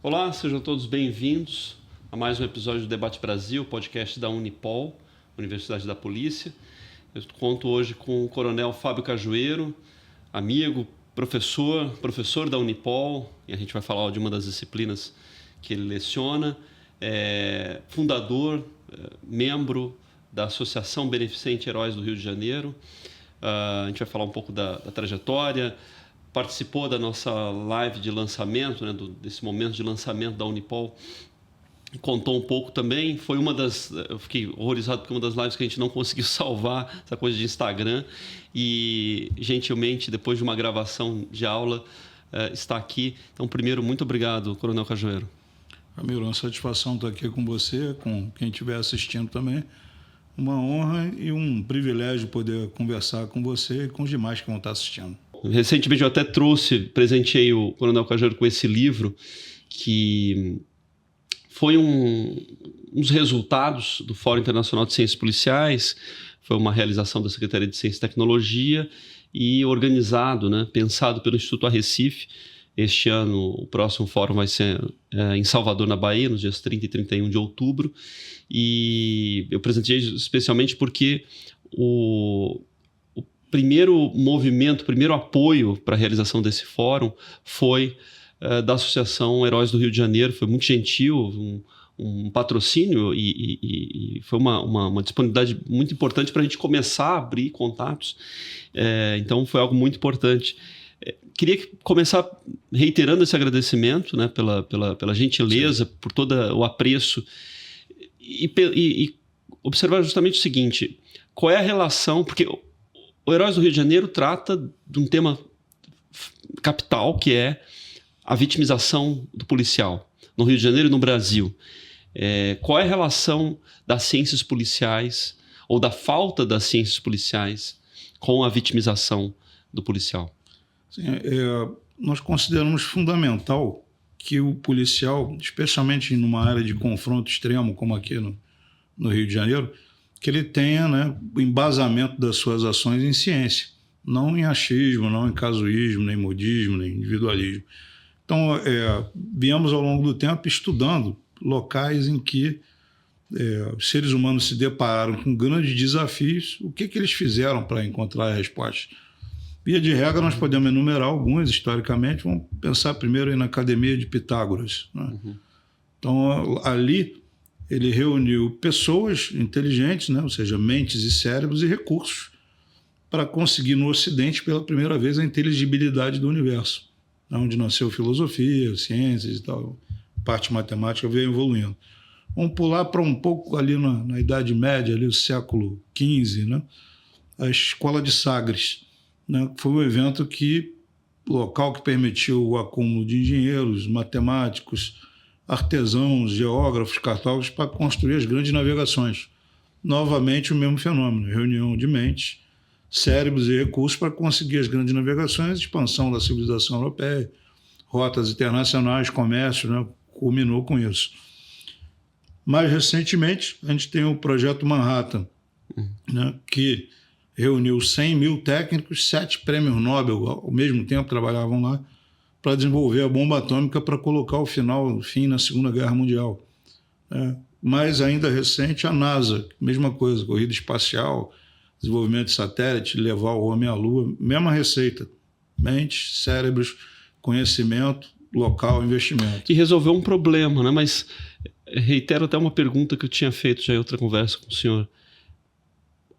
Olá, sejam todos bem-vindos a mais um episódio do Debate Brasil, podcast da Unipol, Universidade da Polícia. Eu conto hoje com o Coronel Fábio Cajueiro, amigo, professor da Unipol, e a gente vai falar de uma das disciplinas que ele leciona, fundador, membro da Associação Beneficente Heróis do Rio de Janeiro. A gente vai falar um pouco da trajetória, participou da nossa live de lançamento, né, desse momento de lançamento da Unipol, contou um pouco também. Foi eu fiquei horrorizado porque uma das lives que a gente não conseguiu salvar, essa coisa de Instagram, e gentilmente, depois de uma gravação de aula, está aqui. Então, primeiro, muito obrigado, Coronel Cajueiro. Ramiro, uma satisfação estar aqui com você, com quem estiver assistindo também. Uma honra e um privilégio poder conversar com você e com os demais que vão estar assistindo. Recentemente eu até presenteei o Coronel Cajueiro com esse livro, que foi um dos resultados do Fórum Internacional de Ciências Policiais. Foi uma realização da Secretaria de Ciência e Tecnologia e organizado, né, pensado pelo Instituto Arrecife. Este ano o próximo fórum vai ser em Salvador, na Bahia, nos dias 30 e 31 de outubro. E eu presenteei especialmente porque o primeiro movimento, o primeiro apoio para a realização desse fórum foi da Associação Heróis do Rio de Janeiro. Foi muito gentil, um patrocínio e foi uma disponibilidade muito importante para a gente começar a abrir contatos. Então foi algo muito importante. Queria começar reiterando esse agradecimento, né, pela gentileza, por todo o apreço e observar justamente o seguinte: qual é a relação, porque o Heróis do Rio de Janeiro trata de um tema capital, que é a vitimização do policial no Rio de Janeiro e no Brasil. Qual é a relação das ciências policiais ou da falta das ciências policiais com a vitimização do policial? Sim, nós consideramos fundamental que o policial, especialmente numa área de confronto extremo como aqui no Rio de Janeiro, que ele tenha, né, o embasamento das suas ações em ciência, não em achismo, não em casuísmo, nem modismo, nem individualismo. Então, viemos ao longo do tempo estudando locais em que os seres humanos se depararam com grandes desafios, o que eles fizeram para encontrar a resposta. Via de regra, nós podemos enumerar alguns historicamente. Vamos pensar primeiro aí na Academia de Pitágoras, né? Uhum. Então, ali ele reuniu pessoas inteligentes, né? Ou seja, mentes e cérebros e recursos, para conseguir no Ocidente, pela primeira vez, a inteligibilidade do universo, né? Onde nasceu filosofia, ciências e tal, parte matemática veio evoluindo. Vamos pular para um pouco ali na Idade Média, ali, o século XV, né? A Escola de Sagres, né? Foi um evento local que permitiu o acúmulo de engenheiros, matemáticos, artesãos, geógrafos, cartógrafos para construir as grandes navegações. Novamente o mesmo fenômeno, reunião de mentes, cérebros e recursos para conseguir as grandes navegações, expansão da civilização europeia, rotas internacionais, comércio, né? Culminou com isso. Mais recentemente, a gente tem o Projeto Manhattan, né? Que reuniu 100 mil técnicos, 7 prêmios Nobel ao mesmo tempo trabalhavam lá, para desenvolver a bomba atômica para colocar o fim na Segunda Guerra Mundial. Mais ainda recente, a NASA, mesma coisa, corrida espacial, desenvolvimento de satélite, levar o homem à Lua, mesma receita, mentes, cérebros, conhecimento, local, investimento. E resolveu um problema, né? Mas reitero até uma pergunta que eu tinha feito já em outra conversa com o senhor.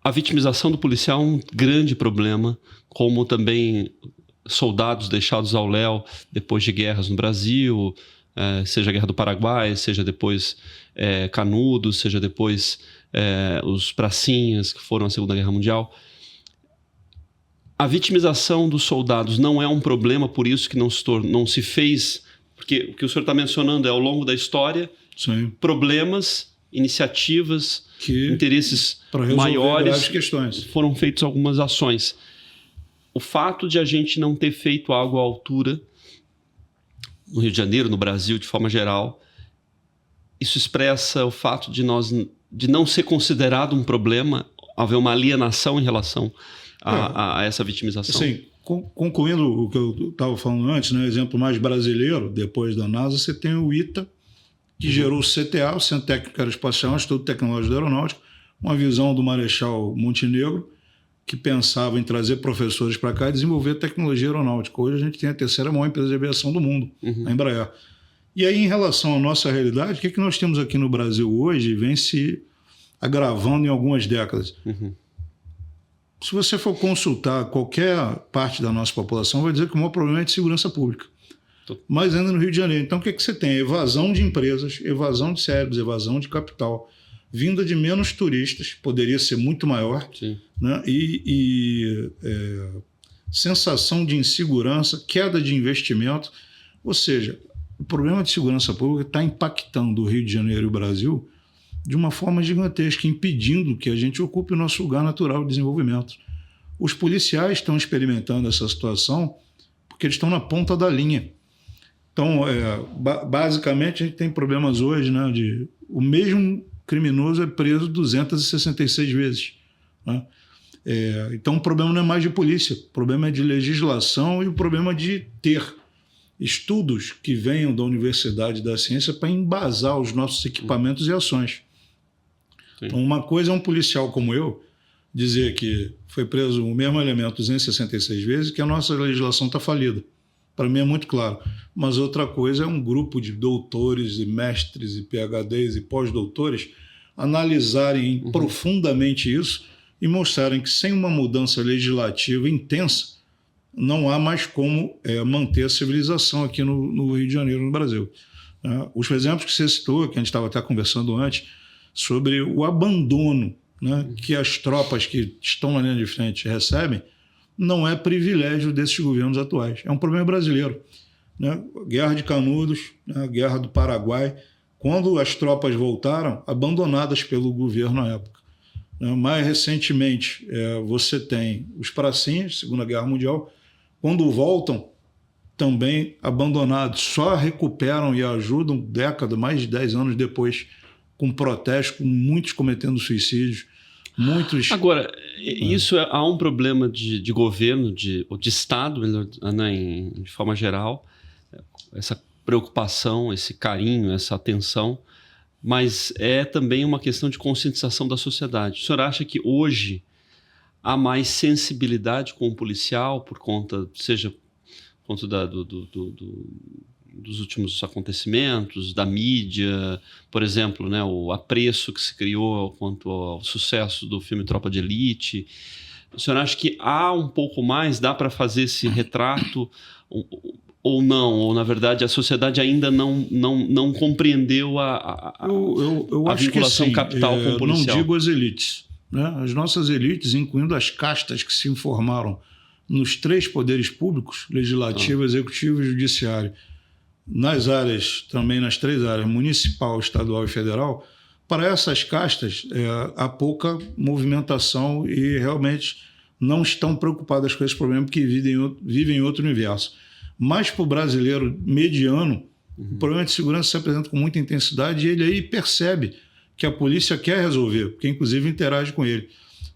A vitimização do policial é um grande problema, como também soldados deixados ao léu depois de guerras no Brasil, seja a Guerra do Paraguai, seja depois Canudos, seja depois os pracinhas que foram à Segunda Guerra Mundial. A vitimização dos soldados não é um problema, por isso que não se fez, porque o que o senhor está mencionando é, ao longo da história, sim, problemas, iniciativas, interesses maiores, foram feitas algumas ações. O fato de a gente não ter feito algo à altura no Rio de Janeiro, no Brasil, de forma geral, isso expressa o fato de não ser considerado um problema, haver uma alienação em relação a essa vitimização? Assim, concluindo o que eu estava falando antes, né, exemplo mais brasileiro, depois da NASA, você tem o ITA, que gerou o CTA, o Centro Técnico Aeroespacial, Instituto Tecnológico da Aeronáutica, uma visão do Marechal Montenegro, que pensava em trazer professores para cá e desenvolver tecnologia aeronáutica. Hoje a gente tem a terceira maior empresa de aviação do mundo, a Embraer. E aí, em relação à nossa realidade, o que nós temos aqui no Brasil hoje e vem se agravando em algumas décadas? Se você for consultar qualquer parte da nossa população, vai dizer que o maior problema é de segurança pública. Mas ainda no Rio de Janeiro. Então, o que você tem? Evasão de empresas, evasão de cérebros, evasão de capital, vinda de menos turistas, poderia ser muito maior, né? Sensação de insegurança, queda de investimento. Ou seja, o problema de segurança pública está impactando o Rio de Janeiro e o Brasil de uma forma gigantesca, impedindo que a gente ocupe o nosso lugar natural de desenvolvimento. Os policiais estão experimentando essa situação porque eles estão na ponta da linha. Então, basicamente, a gente tem problemas hoje, né, o mesmo criminoso é preso 266 vezes. Né? Então, o problema não é mais de polícia, o problema é de legislação e o problema de ter estudos que venham da Universidade da Ciência para embasar os nossos equipamentos e ações. Então, uma coisa é um policial como eu dizer que foi preso o mesmo elemento 266 vezes, que a nossa legislação está falida. Para mim é muito claro. Mas outra coisa é um grupo de doutores e mestres e PhDs e pós-doutores analisarem profundamente isso e mostrarem que sem uma mudança legislativa intensa não há mais como manter a civilização aqui no Rio de Janeiro, no Brasil. Os exemplos que você citou, que a gente estava até conversando antes, sobre o abandono, né, que as tropas que estão na linha de frente recebem, não é privilégio desses governos atuais. É um problema brasileiro. Né? Guerra de Canudos, né? Guerra do Paraguai, quando as tropas voltaram, abandonadas pelo governo na época. Né? Mais recentemente, você tem os pracinhas, Segunda Guerra Mundial, quando voltam, também abandonados. Só recuperam e ajudam mais de 10 anos depois, com protestos, com muitos cometendo suicídios. Agora, há um problema de governo, ou de Estado, né, de forma geral, essa preocupação, esse carinho, essa atenção, mas é também uma questão de conscientização da sociedade. O senhor acha que hoje há mais sensibilidade com o policial por conta, dos últimos acontecimentos, da mídia, por exemplo, né, o apreço que se criou quanto ao sucesso do filme Tropa de Elite? O senhor acha que há um pouco mais, dá para fazer esse retrato ou não? Ou, na verdade, a sociedade ainda não compreendeu a vinculação capital com o policial? Não digo as elites. Né? As nossas elites, incluindo as castas que se formaram nos 3 poderes públicos, legislativo, executivo e judiciário, nas 3 áreas, municipal, estadual e federal, para essas castas há pouca movimentação e realmente não estão preocupadas com esse problema porque vivem em outro universo. Mas para o brasileiro mediano, o problema de segurança se apresenta com muita intensidade e ele aí percebe que a polícia quer resolver, porque inclusive interage com ele.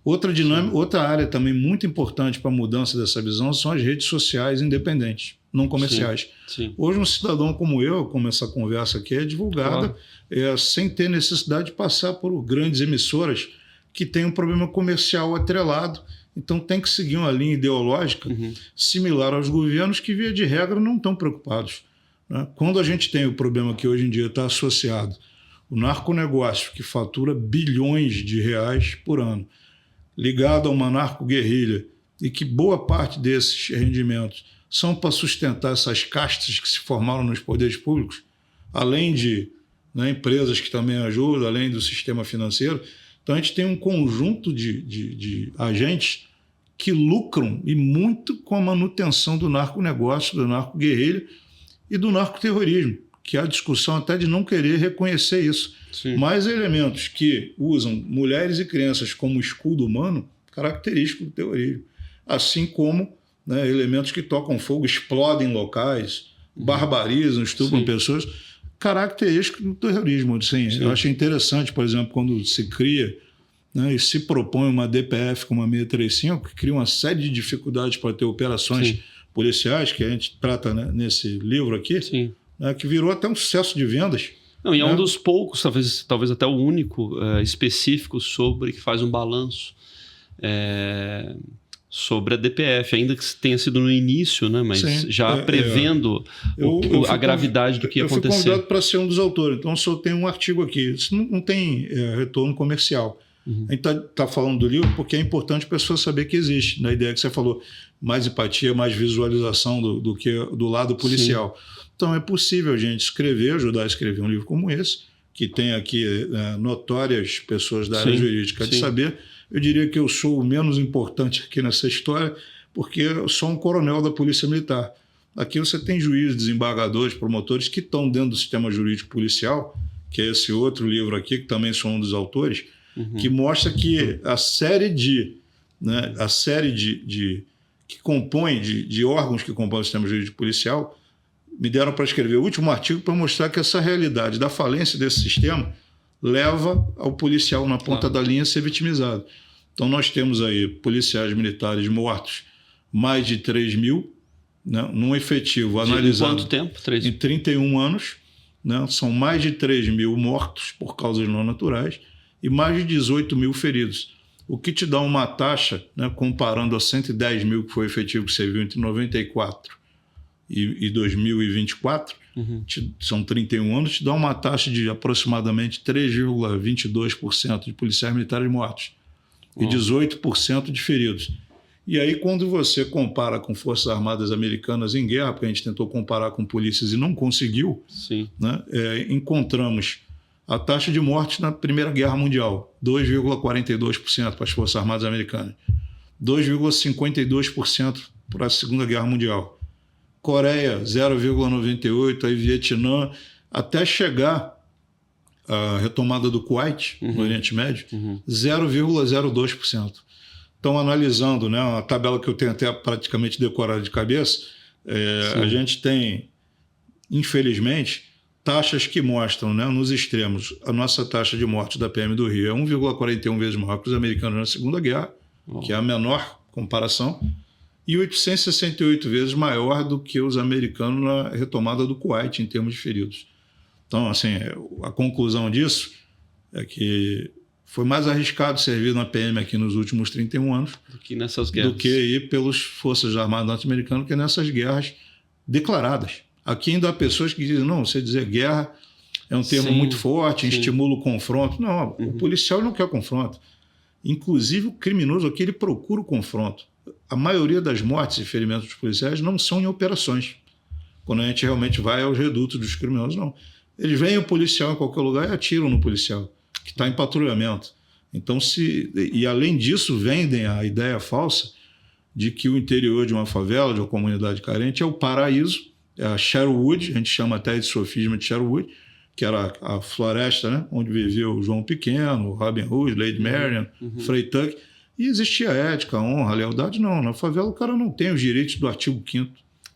Outra área também muito importante para a mudança dessa visão são as redes sociais independentes, não comerciais. Sim. Hoje um cidadão como eu, como essa conversa aqui é divulgada, sem ter necessidade de passar por grandes emissoras que têm um problema comercial atrelado. Então tem que seguir uma linha ideológica similar aos governos que, via de regra, não estão preocupados. Né? Quando a gente tem o problema que hoje em dia está associado, o narconegócio, que fatura bilhões de reais por ano, ligado a uma narco-guerrilha, e que boa parte desses rendimentos são para sustentar essas castas que se formaram nos poderes públicos, além de empresas que também ajudam, além do sistema financeiro. Então a gente tem um conjunto de agentes que lucram e muito com a manutenção do narconegócio, do narco-guerrilha e do narcoterrorismo, que há discussão até de não querer reconhecer isso. Sim. Mas elementos que usam mulheres e crianças como escudo humano, característico do terrorismo. Assim como elementos que tocam fogo, explodem locais, barbarizam, estupram pessoas, característico do terrorismo. Assim, eu acho interessante, por exemplo, quando se cria né, e se propõe uma DPF como a 635, que cria uma série de dificuldades para ter operações Sim. policiais, que a gente trata, né, nesse livro aqui, Sim. né, que virou até um sucesso de vendas. Não, e é né? um dos poucos, talvez até o único específico que faz um balanço sobre a DPF, ainda que tenha sido no início, né, mas Sim, já prevendo a gravidade do que ia acontecer. Eu fui convidado para ser um dos autores, então só tem um artigo aqui. Isso não tem retorno comercial. A gente está falando do livro porque é importante a pessoa saber que existe, na ideia que você falou, mais empatia, mais visualização do que do lado policial. Sim. Então é possível a gente escrever, ajudar a escrever um livro como esse, que tem aqui notórias pessoas da área jurídica de saber. Eu diria que eu sou o menos importante aqui nessa história, porque eu sou um coronel da Polícia Militar. Aqui você tem juízes, desembargadores, promotores que estão dentro do sistema jurídico policial, que é esse outro livro aqui, que também sou um dos autores, que mostra que a série de que compõe, de órgãos que compõem o sistema jurídico policial, me deram para escrever o último artigo para mostrar que essa realidade da falência desse sistema leva ao policial na ponta da linha a ser vitimizado. Então nós temos aí policiais militares mortos, mais de 3 mil, né, num efetivo analisado. Em quanto tempo? Em 31 anos, né, são mais de 3 mil mortos por causas não naturais e mais de 18 mil feridos. O que te dá uma taxa, né, comparando a 110 mil que foi o efetivo que você viu entre 94 e 2024, são 31 anos, te dá uma taxa de aproximadamente 3,22% de policiais militares mortos e 18% de feridos. E aí, quando você compara com Forças Armadas Americanas em guerra, porque a gente tentou comparar com polícias e não conseguiu, né, encontramos a taxa de mortes na Primeira Guerra Mundial, 2,42% para as Forças Armadas Americanas, 2,52% para a Segunda Guerra Mundial. Coreia, 0,98%, aí Vietnã, até chegar a retomada do Kuwait, no Oriente Médio, 0,02%. Então, analisando, né, uma tabela que eu tenho até praticamente decorada de cabeça, a gente tem, infelizmente, taxas que mostram, né, nos extremos, a nossa taxa de morte da PM do Rio é 1,41 vezes maior que os americanos na Segunda Guerra, que é a menor comparação, e 868 vezes maior do que os americanos na retomada do Kuwait em termos de feridos. Então, assim, a conclusão disso é que foi mais arriscado servir na PM aqui nos últimos 31 anos do que nessas guerras, do que ir pelas Forças Armadas norte-americanas, que é nessas guerras declaradas. Aqui ainda há pessoas que dizem, não, você dizer guerra é um termo muito forte, estimula o confronto. Não, o policial não quer confronto. Inclusive, o criminoso aqui, ele procura o confronto. A maioria das mortes e ferimentos dos policiais não são em operações. Quando a gente realmente vai aos redutos dos criminosos, não. Eles veem o policial em qualquer lugar e atiram no policial, que está em patrulhamento. Então, e além disso, vendem a ideia falsa de que o interior de uma favela, de uma comunidade carente, é o paraíso, é a Sherwood, a gente chama até de sofisma de Sherwood, que era a floresta, né, onde vivia o João Pequeno, Robin Hood, Lady Marian, Frei Tuck. E existia ética, honra, lealdade. Não, na favela o cara não tem os direitos do artigo 5º.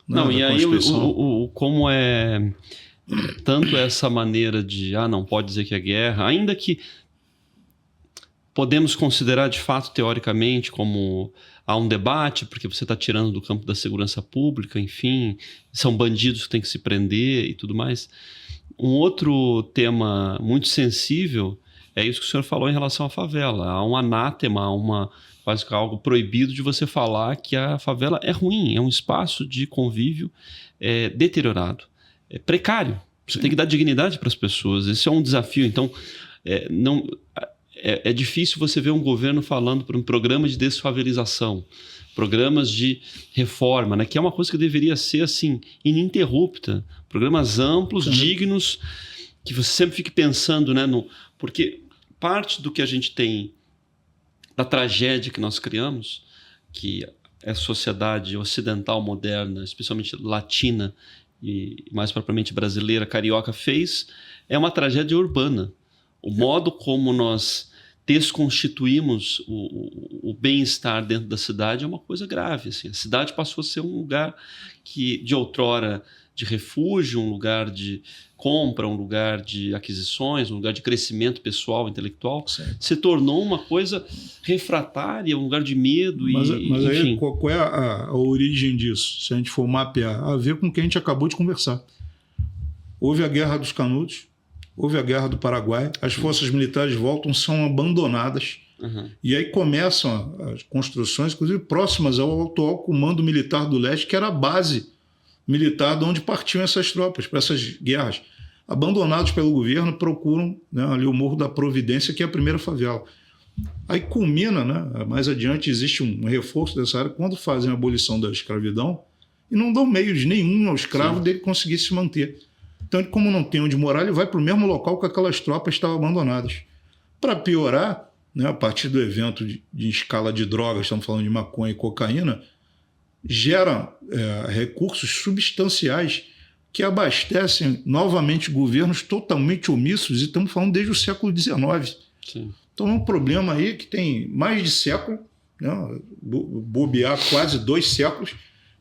Não, e aí como é tanto essa maneira de, não pode dizer que é guerra, ainda que podemos considerar de fato, teoricamente, como há um debate, porque você está tirando do campo da segurança pública, enfim, são bandidos que têm que se prender e tudo mais. Um outro tema muito sensível é isso que o senhor falou em relação à favela. Há um anátema, quase que algo proibido de você falar que a favela é ruim, é um espaço de convívio deteriorado, precário. Você tem que dar dignidade para as pessoas. Esse é um desafio. Então, é difícil você ver um governo falando por um programa de desfavelização, programas de reforma, né, que é uma coisa que deveria ser assim, ininterrupta. Programas amplos, dignos, que você sempre fique pensando, né, porque parte do que a gente tem da tragédia que nós criamos, que é a sociedade ocidental moderna, especialmente latina e mais propriamente brasileira, carioca, fez, é uma tragédia urbana. O modo como nós desconstituímos o bem-estar dentro da cidade é uma coisa grave. Assim. A cidade passou a ser um lugar que, de outrora, de refúgio, um lugar de compra, um lugar de aquisições, um lugar de crescimento pessoal, intelectual, se tornou uma coisa refratária, um lugar de medo. Mas enfim. aí, qual é a origem disso? Se a gente for mapear, a ver com o que a gente acabou de conversar. Houve a Guerra dos Canudos, houve a Guerra do Paraguai, as forças militares voltam, são abandonadas, e aí começam as construções, inclusive próximas ao atual Comando Militar do Leste, que era a base militar de onde partiam essas tropas, para essas guerras. Abandonados pelo governo, procuram, né, ali o Morro da Providência, que é a primeira favela. Aí culmina, né, mais adiante existe um reforço dessa área, quando fazem a abolição da escravidão, e não dão meios nenhum ao escravo dele conseguir se manter. Então, como não tem onde morar, ele vai para o mesmo local que aquelas tropas estavam abandonadas. Para piorar, né, a partir do evento de escala de drogas, estamos falando de maconha e cocaína, gera recursos substanciais que abastecem novamente governos totalmente omissos, e estamos falando desde o século XIX. Sim. Então é um problema aí que tem mais de século, né, bobear quase 2 séculos,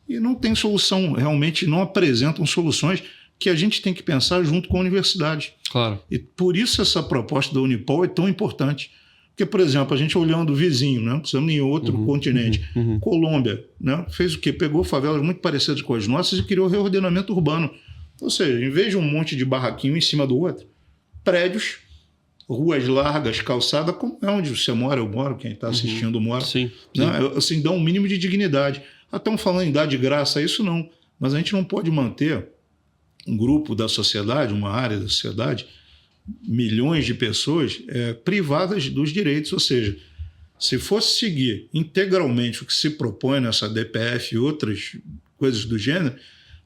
e não tem solução, realmente não apresentam soluções que a gente tem que pensar junto com a universidade. Claro. E por isso essa proposta da Unipol é tão importante. Porque, por exemplo, a gente olhando o vizinho, né, precisamos em outro continente, Colômbia, né, fez o quê? Pegou favelas muito parecidas com as nossas e criou reordenamento urbano. Ou seja, em vez de um monte de barraquinho em cima do outro, prédios, ruas largas, calçada, como é onde você mora, eu moro, quem está assistindo mora. Sim, né, assim, dá um mínimo de dignidade. Estamos falando em dar de graça, isso não. Mas a gente não pode manter um grupo da sociedade, uma área da sociedade, milhões de pessoas privadas dos direitos. Ou seja, se fosse seguir integralmente o que se propõe nessa DPF e outras coisas do gênero,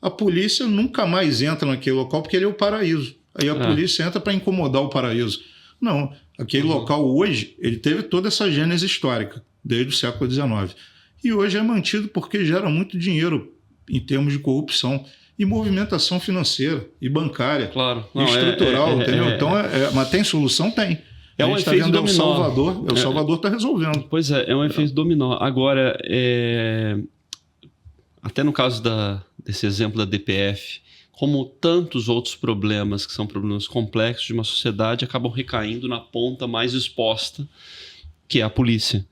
a polícia nunca mais entra naquele local porque ele é o paraíso. Aí a polícia entra para incomodar o paraíso. Não, aquele local hoje, ele teve toda essa gênese histórica, desde o século XIX. E hoje é mantido porque gera muito dinheiro em termos de corrupção e movimentação financeira e bancária, claro. Não, estrutural, entendeu? Então, mas tem solução? Tem. É um efeito dominó. O Salvador está resolvendo. Pois é um efeito dominó. Agora, até no caso desse exemplo da DPF, como tantos outros problemas que são problemas complexos de uma sociedade, acabam recaindo na ponta mais exposta, que é a polícia.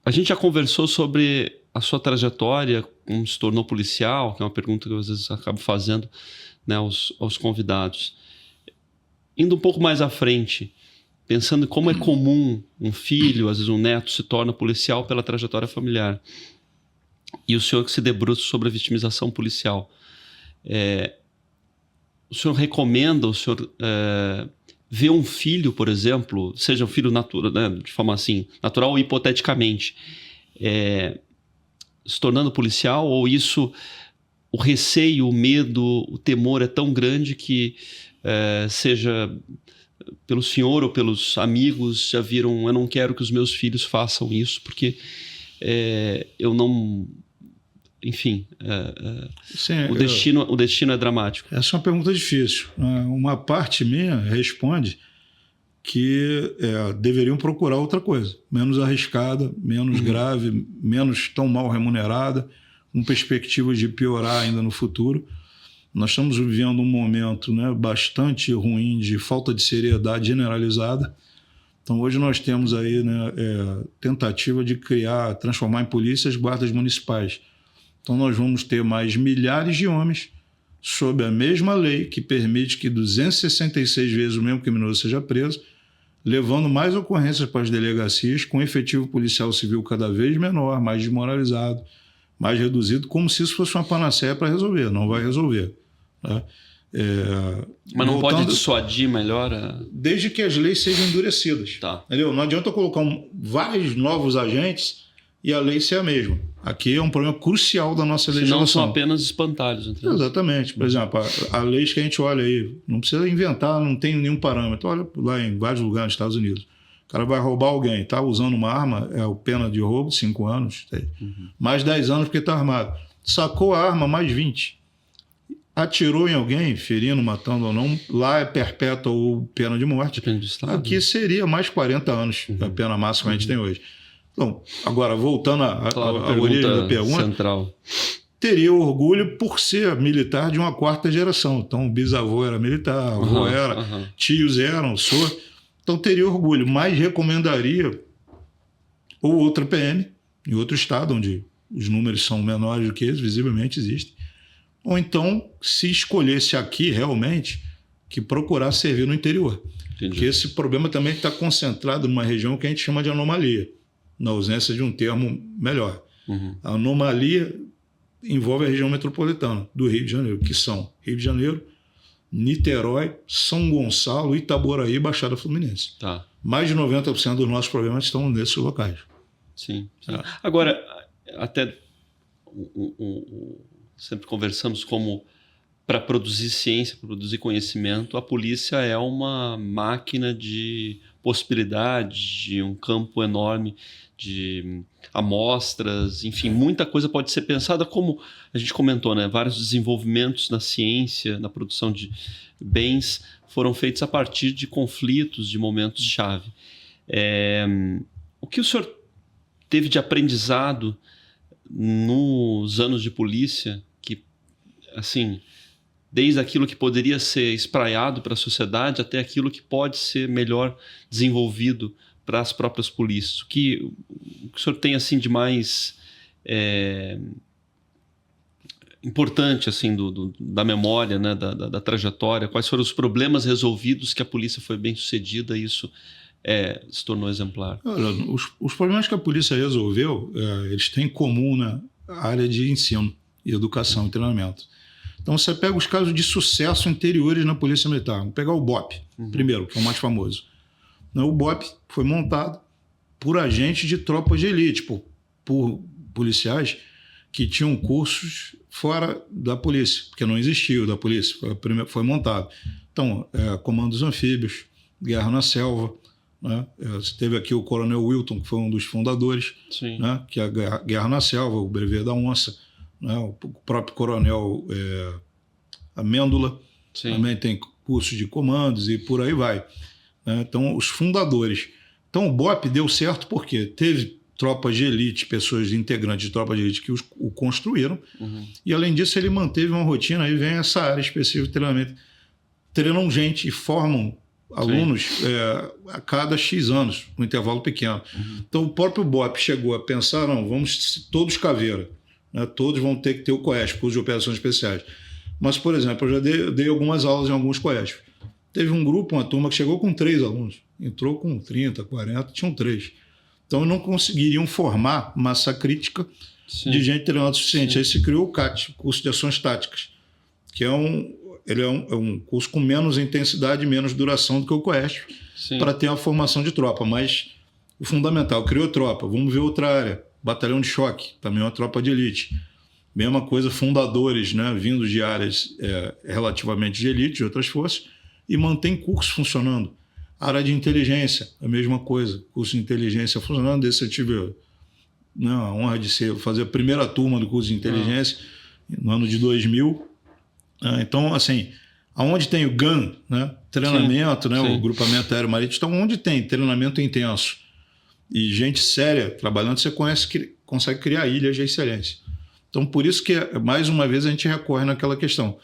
A gente já conversou sobre a sua trajetória, como se tornou policial, que é uma pergunta que eu às vezes acabo fazendo, né, aos convidados. Indo um pouco mais à frente, pensando em como é comum um filho, às vezes um neto, se torna policial pela trajetória familiar. E o senhor que se debruça sobre a vitimização policial. O senhor recomenda, o senhor ver um filho, por exemplo, seja um filho natural, né, de forma assim, natural ou hipoteticamente, se tornando policial, ou isso, o receio, o medo, o temor é tão grande que seja pelo senhor ou pelos amigos já viram, eu não quero que os meus filhos façam isso, porque eu não... Enfim, Sim, o destino é dramático. Essa é uma pergunta difícil. Uma parte minha responde que deveriam procurar outra coisa, menos arriscada, menos grave, menos tão mal remunerada, com perspectivas de piorar ainda no futuro. Nós estamos vivendo um momento, né, bastante ruim de falta de seriedade generalizada. Então hoje nós temos aí, né, tentativa de transformar em polícia as guardas municipais. Então nós vamos ter mais milhares de homens sob a mesma lei que permite que 266 vezes o mesmo criminoso seja preso, levando mais ocorrências para as delegacias, com efetivo policial civil cada vez menor, mais desmoralizado, mais reduzido, como se isso fosse uma panaceia para resolver. Não vai resolver. Né? Mas não pode dissuadir melhor? Desde que as leis sejam endurecidas. Tá. Entendeu? Não adianta eu colocar vários novos agentes e a lei ser a mesma. Aqui é um problema crucial da nossa legislação. Não são apenas espantalhos. Entendeu? Exatamente. Por exemplo, a lei que a gente olha aí, não precisa inventar, não tem nenhum parâmetro. Olha lá em vários lugares nos Estados Unidos. O cara vai roubar alguém, está usando uma arma, a pena de roubo, 5 anos, mais 10 anos porque está armado. Sacou a arma, mais 20. atirou em alguém, ferindo, matando ou não, lá é perpétua ou pena de morte. Depende do estado. Aqui seria mais 40 anos, a pena máxima que a gente tem hoje. Então, agora, voltando à origem da pergunta, central. Teria orgulho por ser militar de uma quarta geração. Então, o bisavô era militar, o avô era, tios eram, sou. Então, teria orgulho, mas recomendaria ou outra PM, em outro estado, onde os números são menores do que esse, visivelmente existem. Ou então, se escolhesse aqui realmente, que procurar servir no interior. Entendi. Porque esse problema também está concentrado numa região que a gente chama de anomalia, na ausência de um termo melhor. A anomalia envolve a região metropolitana do Rio de Janeiro, que são Rio de Janeiro, Niterói, São Gonçalo, Itaboraí e Baixada Fluminense. Tá. Mais de 90% dos nossos problemas estão nesses locais. Sim. Agora, até sempre conversamos como para produzir ciência, para produzir conhecimento, a polícia é uma máquina de possibilidades, de um campo enorme de amostras, enfim, muita coisa pode ser pensada, como a gente comentou, né? Vários desenvolvimentos na ciência, na produção de bens foram feitos a partir de conflitos, de momentos-chave. O que o senhor teve de aprendizado nos anos de polícia, que, assim, desde aquilo que poderia ser espraiado para a sociedade até aquilo que pode ser melhor desenvolvido para as próprias polícias? O que o senhor tem assim de mais importante assim da memória, né, da trajetória? Quais foram os problemas resolvidos que a polícia foi bem sucedida e isso se tornou exemplar? Os problemas que a polícia resolveu, eles têm em comum na área de ensino e educação e treinamento. Então você pega os casos de sucesso anteriores na Polícia Militar. Vamos pegar o BOP, primeiro, que é o mais famoso. O BOP foi montado por agentes de tropas de elite, por policiais que tinham cursos fora da polícia, porque não existia o da polícia, foi montado. Então, comandos anfíbios, guerra na selva, né? Teve aqui o Coronel Wilton, que foi um dos fundadores, né? Que é a guerra na selva, o Brevet da Onça, né? O próprio Coronel Amêndola, também tem curso de comandos e por aí vai. Então, os fundadores. Então, o BOP deu certo porque teve tropas de elite, pessoas integrantes de tropas de elite que o construíram, e além disso ele manteve uma rotina, aí vem essa área específica de treinamento. Treinam gente e formam alunos a cada X anos, um intervalo pequeno. Então, o próprio BOP chegou a pensar, não, vamos todos caveira, né? Todos vão ter que ter o COESP, curso de operações especiais. Mas, por exemplo, eu já dei algumas aulas em alguns COESP. Teve um grupo, uma turma que chegou com 3 alunos, entrou com 30, 40, tinham 3. Então, não conseguiriam formar massa crítica de gente treinada o suficiente. Aí se criou o CAT, Curso de Ações Táticas, que é um curso com menos intensidade e menos duração do que o COESP, para ter a formação de tropa. Mas o fundamental, criou tropa, vamos ver outra área, batalhão de choque, também uma tropa de elite. Mesma coisa, fundadores, né, vindos de áreas relativamente de elite, de outras forças, e mantém curso funcionando. A área de inteligência, a mesma coisa, curso de inteligência funcionando. Desse eu tive a honra de fazer a primeira turma do curso de inteligência no ano de 2000. Então, assim, aonde tem o GAN, né, treinamento, né, o grupamento aéreo marítimo, então onde tem treinamento intenso e gente séria trabalhando, você consegue criar ilhas de excelência. Então, por isso que, mais uma vez, a gente recorre naquela questão.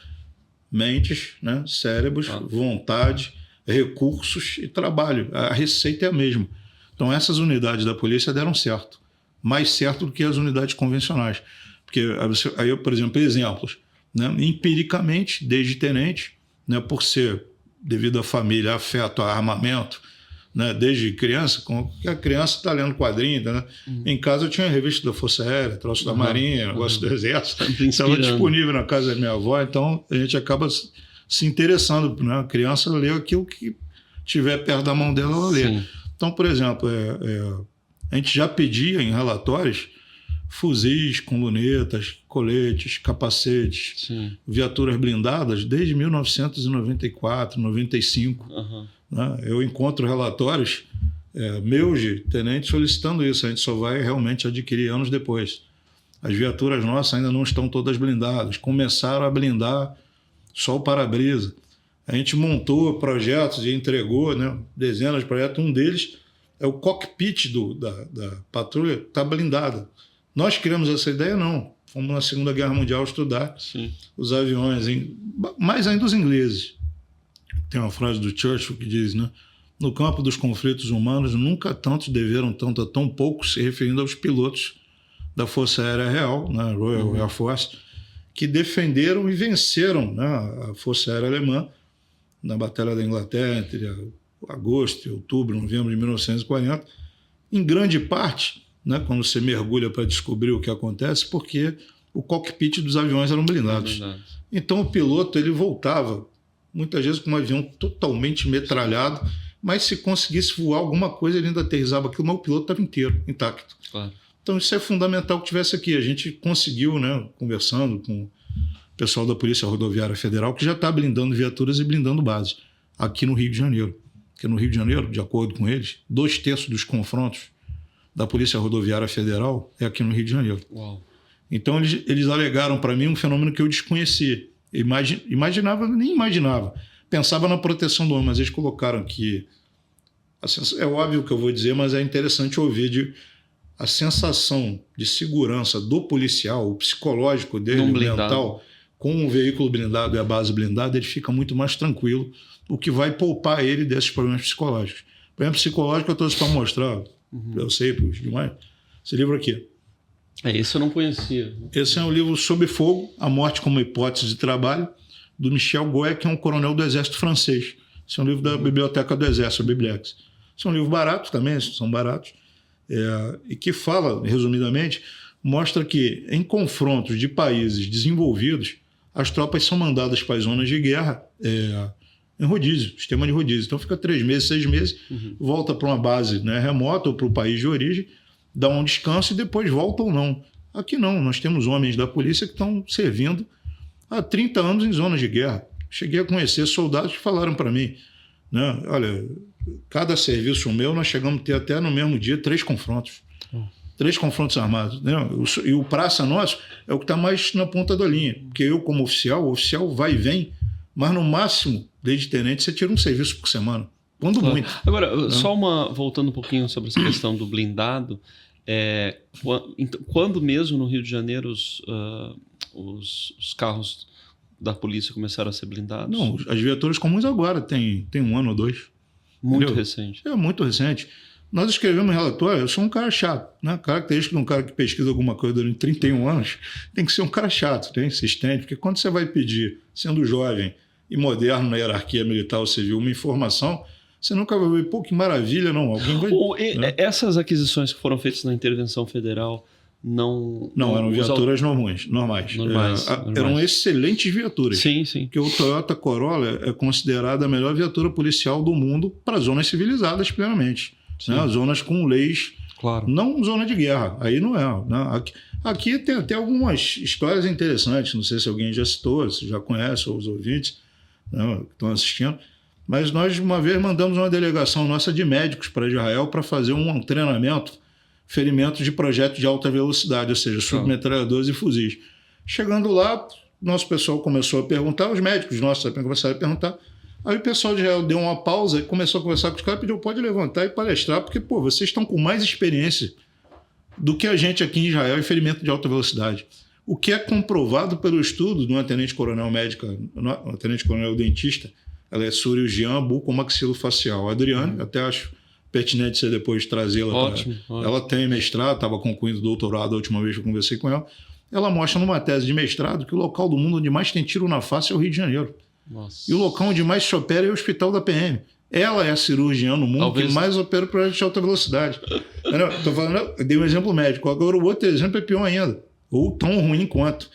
Mentes, né, cérebros, vontade, recursos e trabalho. A receita é a mesma. Então, essas unidades da polícia deram certo. Mais certo do que as unidades convencionais. Porque, aí, por exemplo, exemplos. Né, empiricamente, desde tenente, né, por ser devido à família, afeto, a armamento, né, desde criança, a criança está lendo quadrinho, né? Em casa eu tinha a revista da Força Aérea, troço da Marinha, negócio do Exército, estava disponível na casa da minha avó, então a gente acaba se interessando, né? A criança lê aquilo que tiver perto da mão dela, ela lê. Então, por exemplo, a gente já pedia em relatórios fuzis com lunetas, coletes, capacetes, viaturas blindadas desde 1994, 95. Né? Eu encontro relatórios meus de tenentes solicitando isso. A gente só vai realmente adquirir anos depois. As viaturas nossas ainda não estão todas blindadas. Começaram a blindar só o para-brisa. A gente montou projetos e entregou, né, dezenas de projetos. Um deles é o cockpit da patrulha, está blindado. Nós criamos essa ideia? Não. Fomos na Segunda Guerra Mundial estudar os aviões, mais ainda os ingleses. Tem uma frase do Churchill que diz, né? No campo dos conflitos humanos, nunca tantos deveram tanto a tão pouco, se referindo aos pilotos da Força Aérea Real, né, Royal Air Force, que defenderam e venceram, né, a Força Aérea Alemã na Batalha da Inglaterra entre agosto e outubro, novembro de 1940, em grande parte, né, quando você mergulha para descobrir o que acontece, porque o cockpit dos aviões eram blindados. Então o piloto ele voltava, muitas vezes com um avião totalmente metralhado, mas se conseguisse voar alguma coisa, ele ainda aterrissava aquilo, mas o piloto estava inteiro, intacto. Claro. Então isso é fundamental que tivesse aqui. A gente conseguiu, né, conversando com o pessoal da Polícia Rodoviária Federal, que já está blindando viaturas e blindando bases aqui no Rio de Janeiro. Porque no Rio de Janeiro, de acordo com eles, 2/3 dos confrontos da Polícia Rodoviária Federal é aqui no Rio de Janeiro. Uau. Então eles alegaram para mim um fenômeno que eu desconhecia. Nem imaginava. Pensava na proteção do homem, mas eles colocaram que... É óbvio o que eu vou dizer, mas é interessante ouvir a sensação de segurança do policial, o psicológico dele, o mental, com o veículo blindado e a base blindada, ele fica muito mais tranquilo, o que vai poupar ele desses problemas psicológicos. Problema psicológico eu trouxe para mostrar, eu sei, para os demais. Esse livro aqui. Esse eu não conhecia. Esse é um livro Sob Fogo, A Morte como Hipótese de Trabalho, do Michel Goya, que é um coronel do Exército francês. Esse é um livro da Biblioteca do Exército, a Bibliotex. Esse é um livro barato também, são baratos, e que fala, resumidamente, mostra que em confrontos de países desenvolvidos, as tropas são mandadas para as zonas de guerra em rodízio, sistema de rodízio. Então fica 3 meses, 6 meses, volta para uma base, né, remota ou para o país de origem, dá um descanso e depois volta ou não. Aqui não, nós temos homens da polícia que estão servindo há 30 anos em zonas de guerra. Cheguei a conhecer soldados que falaram para mim, né, olha, cada serviço meu nós chegamos a ter até no mesmo dia 3 confrontos. 3 confrontos armados. Né? E o praça nosso é o que está mais na ponta da linha. Porque eu, como oficial, o oficial vai e vem, mas no máximo, desde tenente, você tira um serviço por semana. Quando muito. Agora, voltando um pouquinho sobre essa questão do blindado, quando mesmo no Rio de Janeiro os carros da polícia começaram a ser blindados? Não, as viaturas comuns agora, tem 1 ano ou 2. Muito entendeu? Recente. É muito recente. Nós escrevemos um relatório, eu sou um cara chato, né? Característica de um cara que pesquisa alguma coisa durante 31 anos, tem que ser um cara chato, insistente, porque quando você vai pedir, sendo jovem e moderno na hierarquia militar ou civil, uma informação, você nunca vai ver, pô, que maravilha, não. Alguém vai. Né? Essas aquisições que foram feitas na intervenção federal não eram viaturas normais. Eram excelentes viaturas. Sim. Porque o Toyota Corolla é considerada a melhor viatura policial do mundo para zonas civilizadas plenamente. Né? Zonas com leis, claro. Não zona de guerra. Aí não é. Né? Aqui tem até algumas histórias interessantes. Não sei se alguém já citou, se já conhece, ou os ouvintes, né, que estão assistindo. Mas nós, uma vez, mandamos uma delegação nossa de médicos para Israel para fazer um treinamento, ferimento de projetos de alta velocidade, ou seja, submetralhadores e fuzis. Chegando lá, nosso pessoal começou a perguntar, os médicos nossos começaram a perguntar. Aí o pessoal de Israel deu uma pausa e começou a conversar com os caras e pediu, pode levantar e palestrar, porque, pô, vocês estão com mais experiência do que a gente aqui em Israel em ferimento de alta velocidade. O que é comprovado pelo estudo de uma tenente-coronel médica, uma tenente-coronel dentista, ela é cirurgiã bucomaxilofacial. A Adriane, até acho pertinente você depois trazê-la. Ótimo. Ela tem mestrado, estava concluindo doutorado a última vez que eu conversei com ela. Ela mostra numa tese de mestrado que o local do mundo onde mais tem tiro na face é o Rio de Janeiro. Nossa. E o local onde mais se opera é o hospital da PM. Ela é a cirurgiã no mundo que mais opera projetos de alta velocidade. Estou falando, eu dei um exemplo médico. Agora o outro exemplo é pior ainda, ou tão ruim quanto.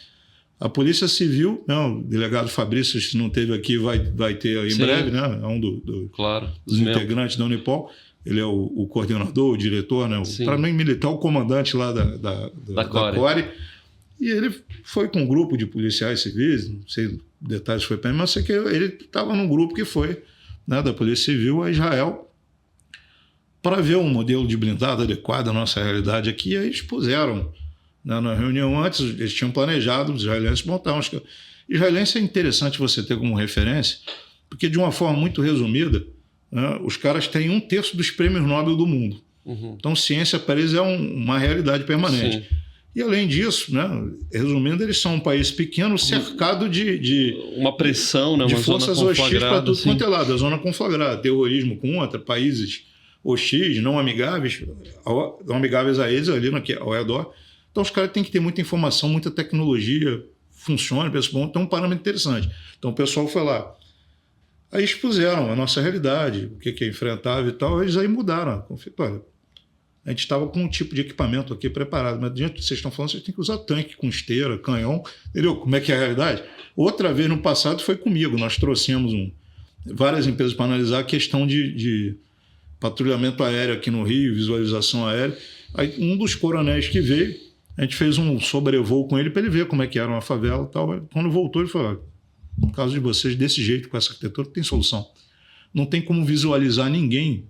A Polícia Civil, o delegado Fabrício, se não teve aqui, vai ter em breve, né? É um dos integrantes da Unipol. Ele é o coordenador, o diretor, né? Para mim, militar, o comandante lá da CORE. E ele foi com um grupo de policiais civis, não sei detalhes foi para mim, mas sei que ele estava num grupo que foi, né, da Polícia Civil a Israel para ver um modelo de blindado adequado à nossa realidade aqui. E aí expuseram, Na reunião antes, eles tinham planejado, os israelenses montaram. Israelense é interessante você ter como referência, porque de uma forma muito resumida, né, os caras têm 1/3 dos prêmios Nobel do mundo. Então, ciência para eles é uma realidade permanente. Sim. E, além disso, né, resumindo, eles são um país pequeno cercado de uma pressão, né, de uma forças hostis para tudo quanto é lado. A zona conflagrada, terrorismo contra países hostis, não amigáveis a eles ali ao redor. Então, os caras têm que ter muita informação, muita tecnologia, funciona, então é um parâmetro interessante. Então, o pessoal foi lá. Aí expuseram a nossa realidade, o que é enfrentável e tal, eles aí mudaram. Olha, a gente estava com um tipo de equipamento aqui preparado, mas diante do que vocês estão falando, vocês têm que usar tanque com esteira, canhão, entendeu? Como é que é a realidade? Outra vez no passado foi comigo, nós trouxemos várias empresas para analisar a questão de patrulhamento aéreo aqui no Rio, visualização aérea. Aí um dos coronéis que veio, a gente fez um sobrevoo com ele para ele ver como é que era uma favela e tal. Quando voltou, ele falou: no caso de vocês, desse jeito, com essa arquitetura, tem solução. Não tem como visualizar ninguém,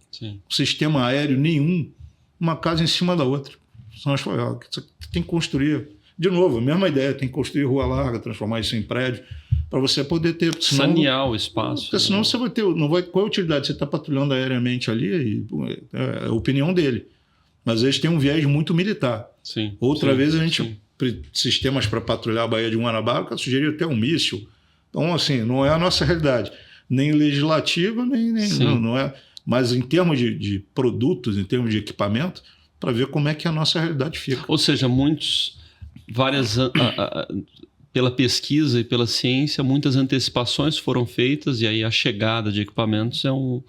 sistema aéreo nenhum, uma casa em cima da outra. São as favelas. Você tem que construir. De novo, a mesma ideia, tem que construir rua larga, transformar isso em prédio, para você poder ter. Senão, sanear o espaço. Porque senão você vai ter. Qual é a utilidade? Você está patrulhando aéreamente ali, é a opinião dele. Mas eles têm um viés muito militar. Outra vez a gente. Sistemas para patrulhar a Baía de Guanabara, sugeriu até um míssil. Então, assim, não é a nossa realidade. Nem legislativa, nem não é. Mas em termos de produtos, em termos de equipamento, para ver como é que a nossa realidade fica. Ou seja, pela pesquisa e pela ciência, muitas antecipações foram feitas e aí a chegada de equipamentos é um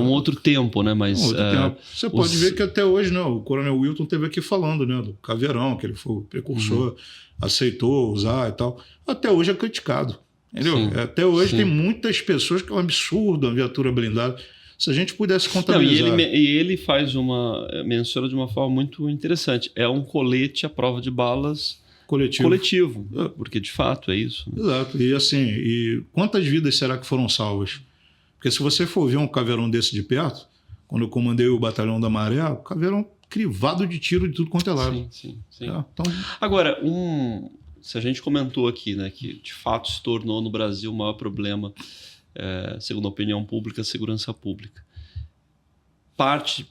outro tempo, né? Mas, tempo. Você pode ver que até hoje, né, o Coronel Wilton esteve aqui falando, né, do Caveirão, que ele foi o precursor, aceitou usar e tal. Até hoje é criticado. Entendeu? Até hoje tem muitas pessoas que é um absurdo a viatura blindada. Se a gente pudesse contabilizar... E ele faz menciona de uma forma muito interessante. É um colete à prova de balas coletivo. Porque de fato é isso. Né? Exato. E assim, quantas vidas será que foram salvas? Porque se você for ver um caveirão desse de perto, quando eu comandei o Batalhão da Maré, o caveirão crivado de tiro de tudo quanto é lado. Sim. Então... Agora, se a gente comentou aqui, né, que de fato se tornou no Brasil o maior problema, segundo a opinião pública, a segurança pública. Parte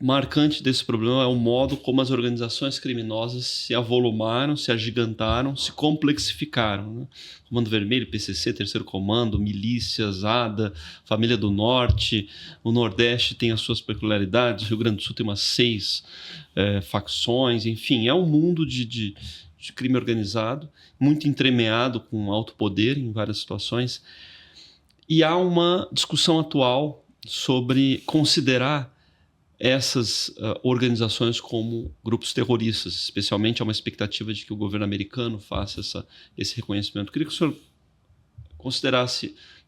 marcante desse problema é o modo como as organizações criminosas se avolumaram, se agigantaram, se complexificaram. Né? Comando Vermelho, PCC, Terceiro Comando, milícias, ADA, Família do Norte, o Nordeste tem as suas peculiaridades, o Rio Grande do Sul tem umas 6 facções, enfim, é um mundo de crime organizado, muito entremeado com alto poder em várias situações. E há uma discussão atual sobre considerar essas organizações como grupos terroristas, especialmente há uma expectativa de que o governo americano faça esse reconhecimento. Eu queria que o senhor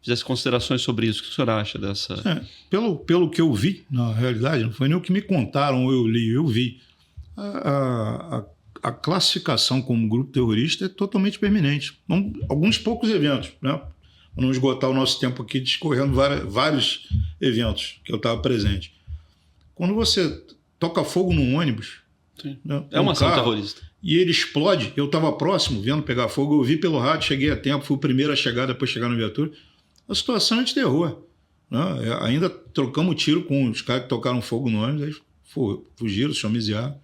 fizesse considerações sobre isso. O que o senhor acha dessa... Pelo que eu vi, na realidade, não foi nem o que me contaram ou eu li, eu vi. A classificação como grupo terrorista é totalmente permanente. Alguns poucos eventos, né? Para não esgotar o nosso tempo aqui discorrendo vários eventos que eu estava presente. Quando você toca fogo num ônibus, né, é uma ação terrorista. E ele explode, eu estava próximo, vendo pegar fogo, eu vi pelo rádio, cheguei a tempo, fui o primeiro a chegar, depois chegar na viatura. A situação é de terror. Né? Ainda trocamos tiro com os caras que tocaram fogo no ônibus, eles fugiram, se homiziaram.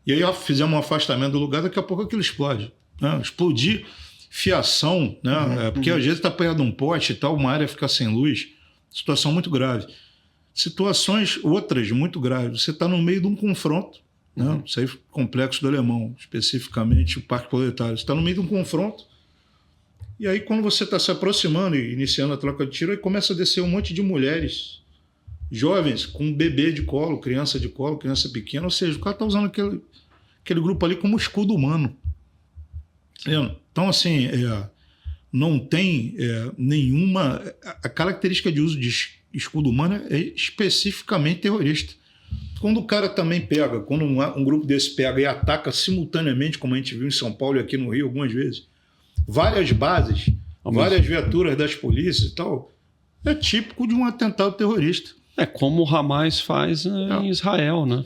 E aí fizemos um afastamento do lugar, daqui a pouco aquilo explode. Né? Explodir fiação, né? Porque às vezes está perto de um poste e tal, uma área fica sem luz, situação muito grave. Situações outras muito graves, você está no meio de um confronto, né? Isso aí, Complexo do Alemão, especificamente o Parque Proletário, você está no meio de um confronto, e aí quando você está se aproximando e iniciando a troca de tiro, aí começa a descer um monte de mulheres jovens com um bebê de colo, criança pequena, ou seja, o cara está usando aquele grupo ali como escudo humano. Então, assim, não tem nenhuma... A característica de uso de escudo humano é especificamente terrorista. Quando o cara também pega, quando um grupo desse pega e ataca simultaneamente, como a gente viu em São Paulo e aqui no Rio algumas vezes, várias bases, várias viaturas das polícias e tal, é típico de um atentado terrorista. É como o Hamas faz em Israel, né?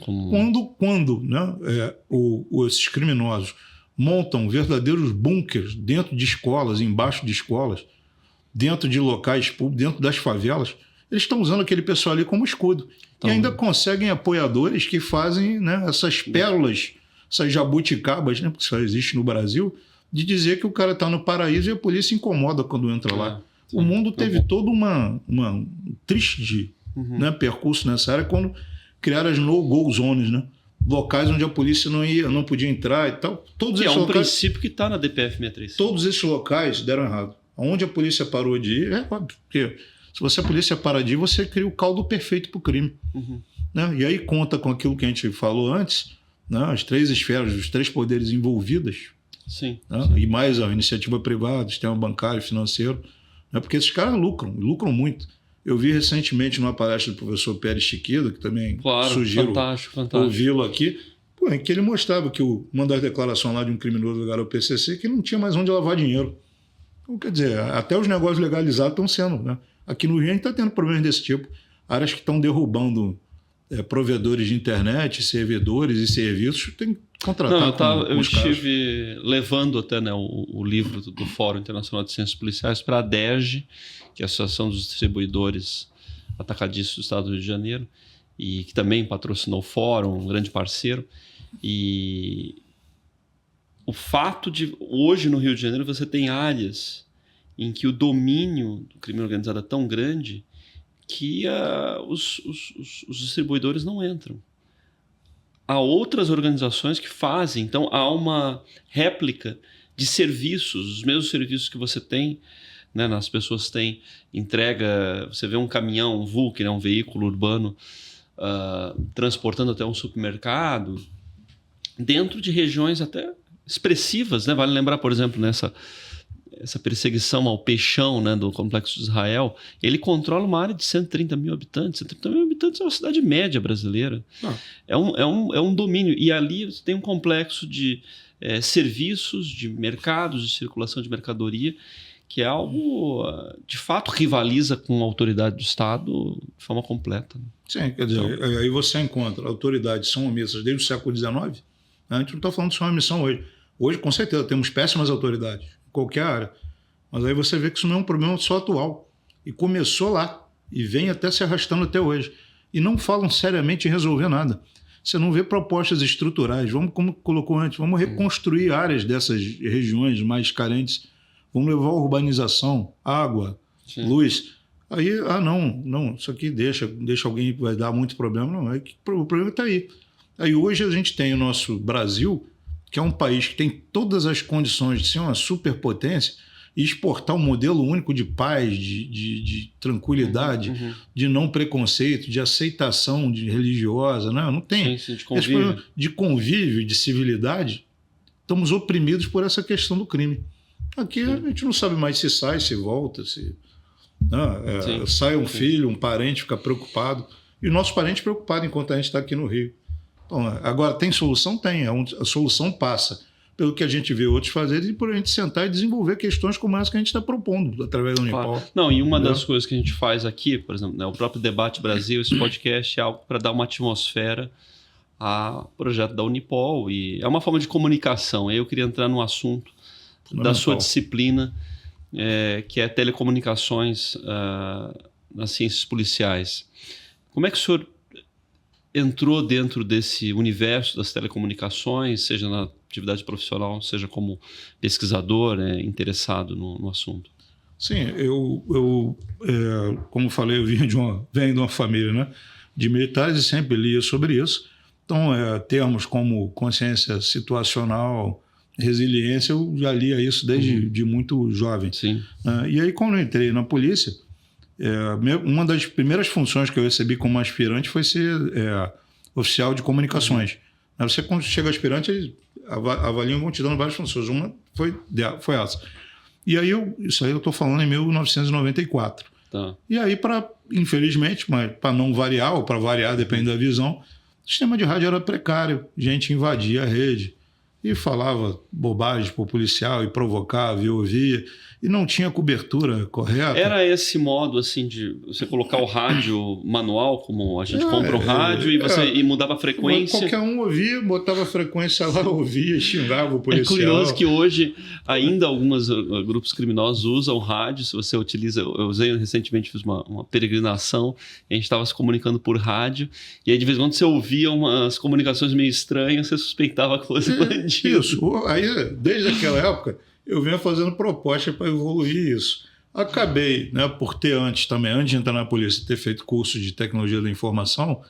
Quando né, esses criminosos montam verdadeiros bunkers dentro de escolas, embaixo de escolas, dentro de locais públicos, dentro das favelas, eles estão usando aquele pessoal ali como escudo. Então, e ainda conseguem apoiadores que fazem, né, essas pérolas, essas jabuticabas, né, porque só existe no Brasil, de dizer que o cara está no paraíso e a polícia incomoda quando entra lá. O mundo teve todo um triste né, percurso nessa área quando criaram as no-go zones, né? Locais onde a polícia não podia entrar e tal. Todos que esses é um locais, princípio que está na DPF 63. todos esses locais deram errado. Onde a polícia parou de ir, é óbvio, porque se a polícia para de ir, você cria o caldo perfeito para o crime. Né? E aí conta com aquilo que a gente falou antes, né? As 3 esferas, os 3 poderes envolvidas, sim, né? E mais a iniciativa privada, o sistema bancário, financeiro, né? Porque esses caras lucram muito. Eu vi recentemente numa palestra do professor Pérez Chiquida, que também sugiro ouvi-lo aqui, em que ele mostrava que uma das declarações lá de um criminoso ligado ao PCC que não tinha mais onde lavar dinheiro. Então, quer dizer, até os negócios legalizados estão sendo. Né? Aqui no Rio a gente está tendo problemas desse tipo. Áreas que estão derrubando provedores de internet, servidores e serviços, tem que contratar. Eu estive levando até, né, o livro do Fórum Internacional de Ciências Policiais para a DERJ, que é a Associação dos Distribuidores Atacadistas do Estado do Rio de Janeiro, e que também patrocinou o Fórum, um grande parceiro. E o fato de hoje no Rio de Janeiro você tem áreas em que o domínio do crime organizado é tão grande que os distribuidores não entram. Há outras organizações que fazem, então há uma réplica de serviços, os mesmos serviços que você tem, né, as pessoas têm entrega, você vê um caminhão, um VUC, né, um veículo urbano, transportando até um supermercado, dentro de regiões até expressivas, né? Vale lembrar, por exemplo, essa perseguição ao peixão, né, do Complexo de Israel, ele controla uma área de 130 mil habitantes. 130 mil habitantes é uma cidade média brasileira. É um domínio. E ali você tem um complexo de serviços, de mercados, de circulação de mercadoria, que é algo, de fato, rivaliza com a autoridade do Estado de forma completa. Sim, quer dizer, aí você encontra autoridades que são omissas desde o século XIX. A gente não está falando de só uma omissão hoje. Hoje, com certeza, temos péssimas autoridades, em qualquer área. Mas aí você vê que isso não é um problema só atual. E começou lá, e vem até se arrastando até hoje. E não falam seriamente em resolver nada. Você não vê propostas estruturais. Como colocou antes, vamos reconstruir áreas dessas regiões mais carentes. Vamos levar urbanização, água, luz. Aí, não, isso aqui deixa alguém que vai dar muito problema. Não, o problema está aí. Aí hoje a gente tem o nosso Brasil, que é um país que tem todas as condições de ser uma superpotência e exportar um modelo único de paz, de tranquilidade, de não preconceito, de aceitação religiosa. Não tem. Sim, de convívio. De convívio, de civilidade, estamos oprimidos por essa questão do crime. Aqui a gente não sabe mais se sai, se volta, se sai um filho, um parente fica preocupado. E o nosso parente preocupado enquanto a gente está aqui no Rio. Então, agora, tem solução? Tem. A solução passa pelo que a gente vê outros fazerem e por a gente sentar e desenvolver questões como essa que a gente está propondo através do Unipol. Não, e uma das coisas que a gente faz aqui, por exemplo, né, o próprio Debate Brasil, esse podcast é algo para dar uma atmosfera ao projeto da Unipol. E é uma forma de comunicação. Aí eu queria entrar num assunto da sua disciplina, que é telecomunicações nas ciências policiais. Como é que o senhor entrou dentro desse universo das telecomunicações, seja na atividade profissional, seja como pesquisador, interessado no assunto? Sim, eu como falei, eu venho de uma família, né, de militares e sempre lia sobre isso. Então, termos como consciência situacional, resiliência, eu já lia isso desde de muito jovem. Sim. E aí, quando eu entrei na polícia, uma das primeiras funções que eu recebi como aspirante foi ser oficial de comunicações. Você, quando chega aspirante, eles avaliam, vão te dando várias funções. Uma foi essa. E aí, isso aí eu estou falando em 1994. Tá. E aí, infelizmente, mas para não variar, ou para variar, depende da visão, o sistema de rádio era precário, gente invadia a rede. e falava bobagem para o policial e provocava e ouvia e não tinha cobertura correta. Era esse modo assim de você colocar o rádio manual, como a gente compra um rádio e mudava a frequência. Qualquer um ouvia, botava a frequência lá, ouvia, xingava o policial. É curioso que hoje ainda alguns grupos criminosos usam rádio. Se você utiliza, eu usei recentemente, fiz uma peregrinação, e a gente estava se comunicando por rádio, e aí de vez em quando você ouvia umas comunicações meio estranhas, você suspeitava que fosse bandido. Isso, aí desde aquela época eu venho fazendo proposta para evoluir isso. Acabei, né, por ter antes de entrar na polícia, ter feito curso de tecnologia da informação,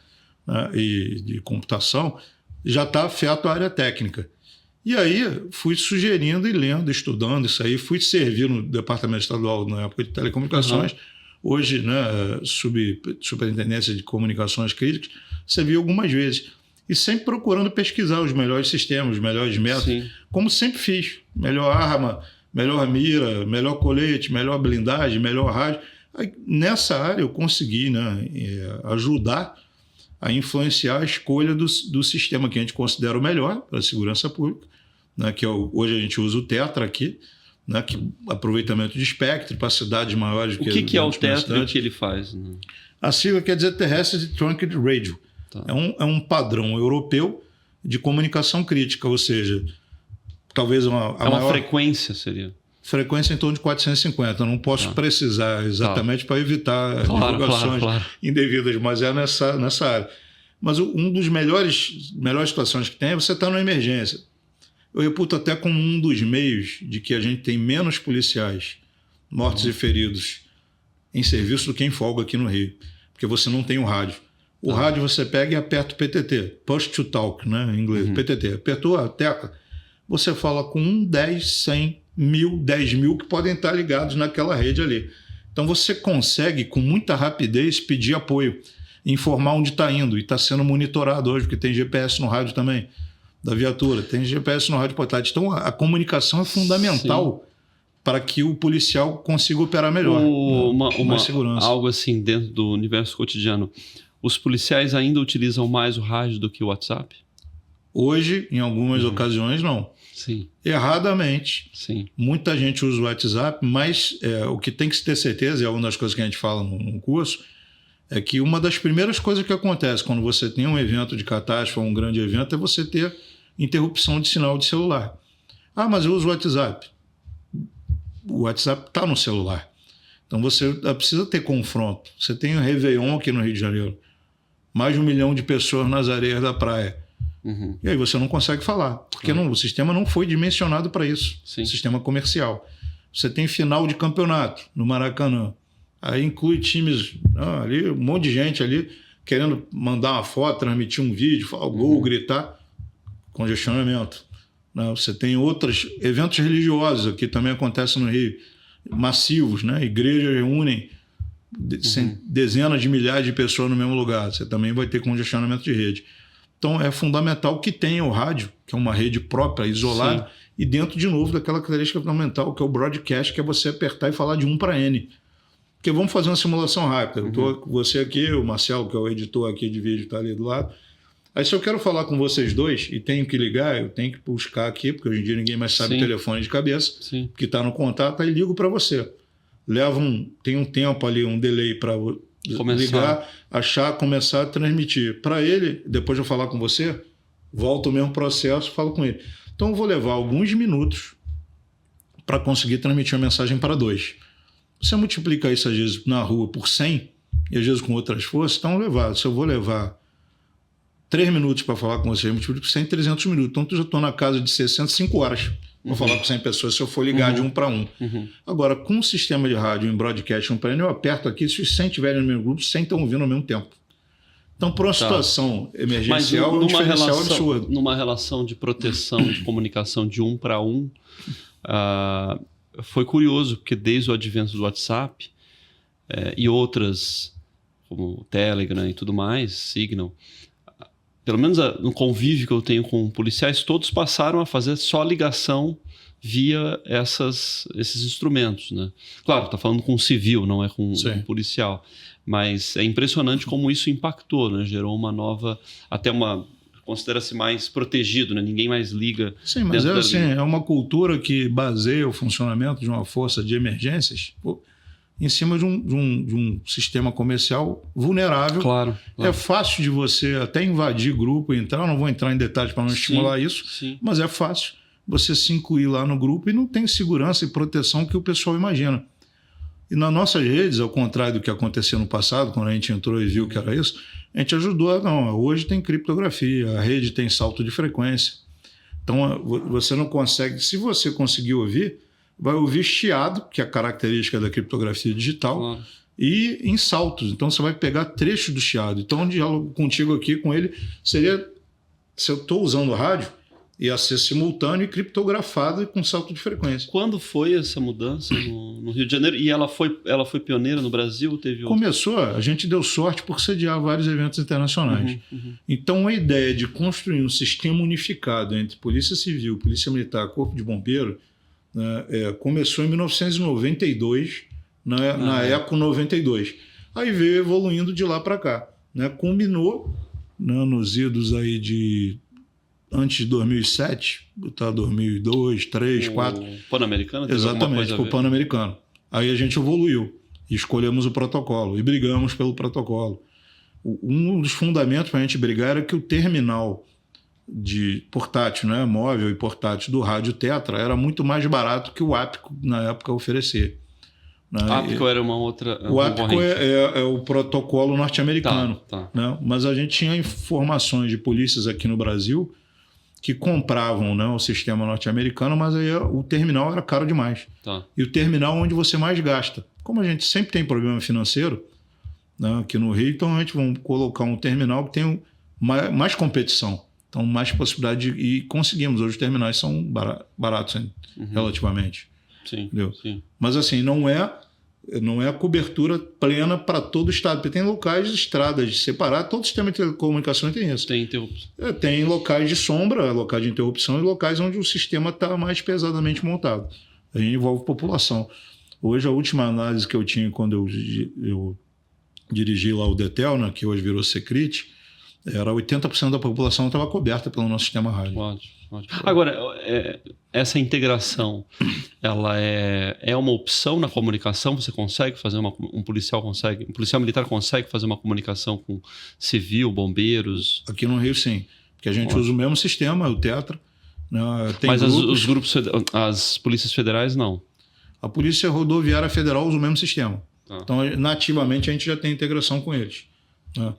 né, e de computação, já está afeto à área técnica. E aí fui sugerindo e lendo, estudando isso aí, fui servir no departamento estadual na época de telecomunicações, hoje, né, superintendência de comunicações críticas, servi algumas vezes. E sempre procurando pesquisar os melhores sistemas, os melhores métodos, sim, como sempre fiz. Melhor arma, melhor mira, melhor colete, melhor blindagem, melhor rádio. Aí, nessa área eu consegui, né, ajudar a influenciar a escolha do sistema que a gente considera o melhor para a segurança pública, né, que hoje a gente usa o Tetra aqui, né, que aproveitamento de espectro para cidades maiores. O que é o Tetra e o que ele faz? Né? A sigla quer dizer Terrestrial Truncated Radio. Tá. É um padrão europeu de comunicação crítica, ou seja, talvez uma maior frequência seria? Frequência em torno de 450. Eu não posso precisar exatamente para evitar divulgações indevidas, mas é nessa área. Mas um dos melhores situações que tem é você estar numa emergência. Eu reputo até como um dos meios de que a gente tem menos policiais mortos e feridos em serviço do que em folga aqui no Rio, porque você não tem o rádio. O rádio você pega e aperta o PTT, Push to Talk, né, em inglês, PTT. Apertou a tecla, você fala com 10, 100, 1000, 10 mil que podem estar ligados naquela rede ali. Então você consegue, com muita rapidez, pedir apoio, informar onde está indo, e está sendo monitorado hoje, porque tem GPS no rádio também, da viatura, tem GPS no rádio portátil. Então a comunicação é fundamental para que o policial consiga operar melhor. Mais segurança. Algo assim dentro do universo cotidiano. Os policiais ainda utilizam mais o rádio do que o WhatsApp? Hoje, em algumas ocasiões, não. Sim. Erradamente. Sim. Muita gente usa o WhatsApp, mas o que tem que se ter certeza, e é uma das coisas que a gente fala no curso, é que uma das primeiras coisas que acontece quando você tem um evento de catástrofe ou um grande evento é você ter interrupção de sinal de celular. Ah, mas eu uso o WhatsApp. O WhatsApp está no celular. Então você precisa ter confronto. Você tem o Réveillon aqui no Rio de Janeiro. Mais de 1 milhão de pessoas nas areias da praia. E aí você não consegue falar, porque o sistema não foi dimensionado para isso. Sim. Sistema comercial. Você tem final de campeonato no Maracanã. Aí inclui times, ali, um monte de gente ali querendo mandar uma foto, transmitir um vídeo, falar gol, gritar. Congestionamento. Você tem outros eventos religiosos, que também acontecem no Rio, massivos, né? Igrejas reúnem dezenas de milhares de pessoas no mesmo lugar. Você também vai ter congestionamento de rede. Então é fundamental que tenha o rádio, que é uma rede própria, isolada, e dentro, de novo, daquela característica fundamental, que é o broadcast, que é você apertar e falar de 1 para N. Porque vamos fazer uma simulação rápida. Eu estou com você aqui, o Marcelo, que é o editor aqui de vídeo, está ali do lado. Aí, se eu quero falar com vocês dois e tenho que ligar, eu tenho que buscar aqui, porque hoje em dia ninguém mais sabe o telefone de cabeça, que está no contato, aí ligo para você. Tem um tempo ali, um delay para ligar, achar, começar a transmitir. Para ele, depois de eu falar com você, volta o mesmo processo, falo com ele. Então, eu vou levar alguns minutos para conseguir transmitir a mensagem para 2. Você multiplica isso, às vezes, na rua por 100, e às vezes com outras forças, então se eu vou levar 3 minutos para falar com você, eu multiplico por 100, 300 minutos. Então, eu já estou na casa de 65 horas. Vou falar com 100 pessoas se eu for ligar de 1 para 1. Agora, com o sistema de rádio em broadcast 1 para N, eu aperto aqui, se os 100 estiverem no mesmo grupo, 100 estão ouvindo ao mesmo tempo. Então, para uma situação emergencial, é um diferencial absurdo. Numa relação de proteção, de comunicação de 1 para 1, foi curioso, porque desde o advento do WhatsApp e outras, como o Telegram e tudo mais, Signal, pelo menos no convívio que eu tenho com policiais, todos passaram a fazer só ligação via esses instrumentos, né? Claro, está falando com um civil, não é com um policial. Mas é impressionante como isso impactou, né? Gerou uma nova... considera-se mais protegido, né? Ninguém mais liga. Sim, mas é uma cultura que baseia o funcionamento de uma força de emergências em cima de um sistema comercial vulnerável. Claro. É fácil de você até invadir grupo e entrar. Eu não vou entrar em detalhes para não estimular isso, mas é fácil você se incluir lá no grupo e não tem segurança e proteção que o pessoal imagina. E nas nossas redes, ao contrário do que aconteceu no passado, quando a gente entrou e viu que era isso, a gente ajudou. Não, hoje tem criptografia, a rede tem salto de frequência. Então, você não consegue... Se você conseguir ouvir, vai ouvir chiado, que é a característica da criptografia digital, e em saltos. Então, você vai pegar trechos do chiado. Então, o diálogo contigo aqui, com ele, seria... Se eu estou usando o rádio, ia ser simultâneo e criptografado e com salto de frequência. Quando foi essa mudança no Rio de Janeiro? E ela foi pioneira no Brasil? Começou, a gente deu sorte por sediar vários eventos internacionais. Então, a ideia de construir um sistema unificado entre Polícia Civil, Polícia Militar, Corpo de Bombeiro, né, começou em 1992, na ECO 92. Aí veio evoluindo de lá para cá. Né, culminou, né, nos idos aí de... Antes de 2007, botar 2002, 2003, 2004. Pan-Americano? Exatamente, o Pan-Americano. Aí a gente evoluiu, escolhemos o protocolo e brigamos pelo protocolo. Um dos fundamentos para a gente brigar era que o terminal de portátil, né, móvel e portátil do rádio Tetra era muito mais barato que o APCO na época oferecer. Né? APCO era uma outra... O APCO é o protocolo norte-americano. Tá. Né? Mas a gente tinha informações de polícias aqui no Brasil que compravam, né, o sistema norte-americano, mas aí o terminal era caro demais. E o terminal onde você mais gasta. Como a gente sempre tem problema financeiro, né, aqui no Rio, então a gente vai colocar um terminal que tem mais competição, então mais possibilidade e conseguimos. Hoje os terminais são baratos relativamente. Sim. Mas assim, não é a cobertura plena para todo o estado, porque tem locais de estradas separadas, todo sistema de telecomunicações tem isso. Tem interrupção. Tem locais de sombra, locais de interrupção e locais onde o sistema está mais pesadamente montado. A gente envolve população. Hoje, a última análise que eu tinha quando eu dirigi lá o Detel, né, que hoje virou Secrit, era 80% da população estava coberta pelo nosso sistema rádio. Ótimo. Agora, essa integração, ela é uma opção na comunicação? Você consegue fazer um policial militar consegue fazer uma comunicação com civil, bombeiros? Aqui no Rio, sim. Porque a gente usa o mesmo sistema, o Tetra. Né, mas os grupos, as polícias federais, não? A Polícia Rodoviária Federal usa o mesmo sistema. Então, nativamente, a gente já tem integração com eles.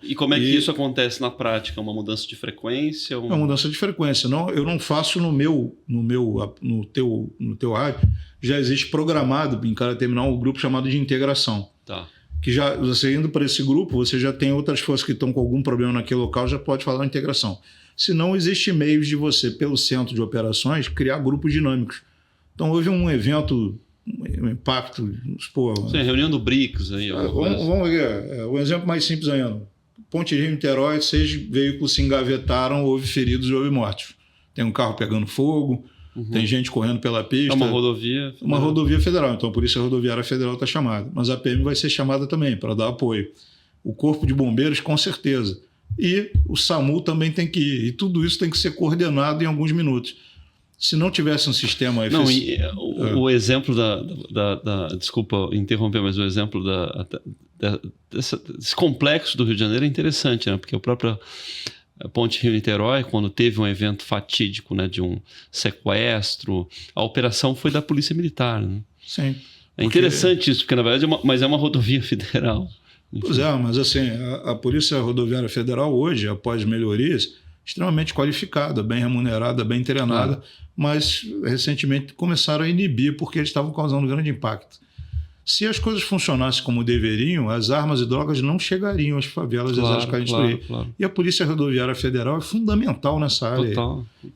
E como é que isso acontece na prática? Uma mudança de frequência? É uma mudança de frequência. Não, eu não faço no teu rádio. Já existe programado em cada terminal um grupo chamado de integração. Que já, você indo para esse grupo, você já tem outras forças que estão com algum problema naquele local, já pode falar integração. Se não, existe meios de você, pelo centro de operações, criar grupos dinâmicos. Então, houve um evento, um impacto... Sim, reunião do BRICS aí. Vamos ver, um exemplo mais simples ainda. Ponte Rio-Niterói, 6 veículos se engavetaram, houve feridos e houve mortos. Tem um carro pegando fogo, tem gente correndo pela pista. É uma rodovia federal. Uma rodovia federal, então a Polícia Rodoviária Federal está chamada. Mas a PM vai ser chamada também, para dar apoio. O Corpo de Bombeiros, com certeza. E o SAMU também tem que ir. E tudo isso tem que ser coordenado em alguns minutos. Se não tivesse um sistema... o exemplo desculpa interromper, mas o exemplo desse complexo do Rio de Janeiro é interessante, né? Porque a própria Ponte Rio-Niterói, quando teve um evento fatídico, né, de um sequestro, a operação foi da Polícia Militar. Né? Sim. É interessante isso, porque na verdade é uma rodovia federal. Pois é, mas assim, a Polícia Rodoviária Federal hoje, após melhorias, extremamente qualificada, bem remunerada, bem treinada, mas recentemente começaram a inibir porque eles estavam causando grande impacto. Se as coisas funcionassem como deveriam, as armas e drogas não chegariam às favelas e às áreas que a gente destruir. E a Polícia Rodoviária Federal é fundamental nessa área.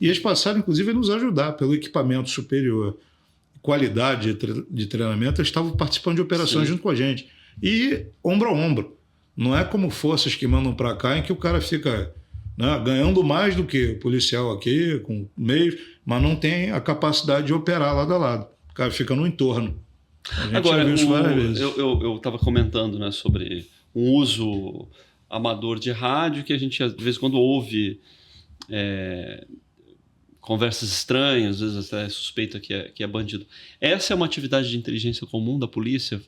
E eles passaram, inclusive, a nos ajudar pelo equipamento superior, qualidade de treinamento, eles estavam participando de operações junto com a gente. E ombro a ombro. Não é como forças que mandam para cá em que o cara fica... ganhando mais do que o policial aqui, com meios, mas não tem a capacidade de operar lado a lado. O cara fica no entorno. Agora, eu estava comentando, né, sobre um uso amador de rádio que a gente, de vez em quando, ouve conversas estranhas, às vezes até suspeita que é bandido. Essa é uma atividade de inteligência comum da polícia,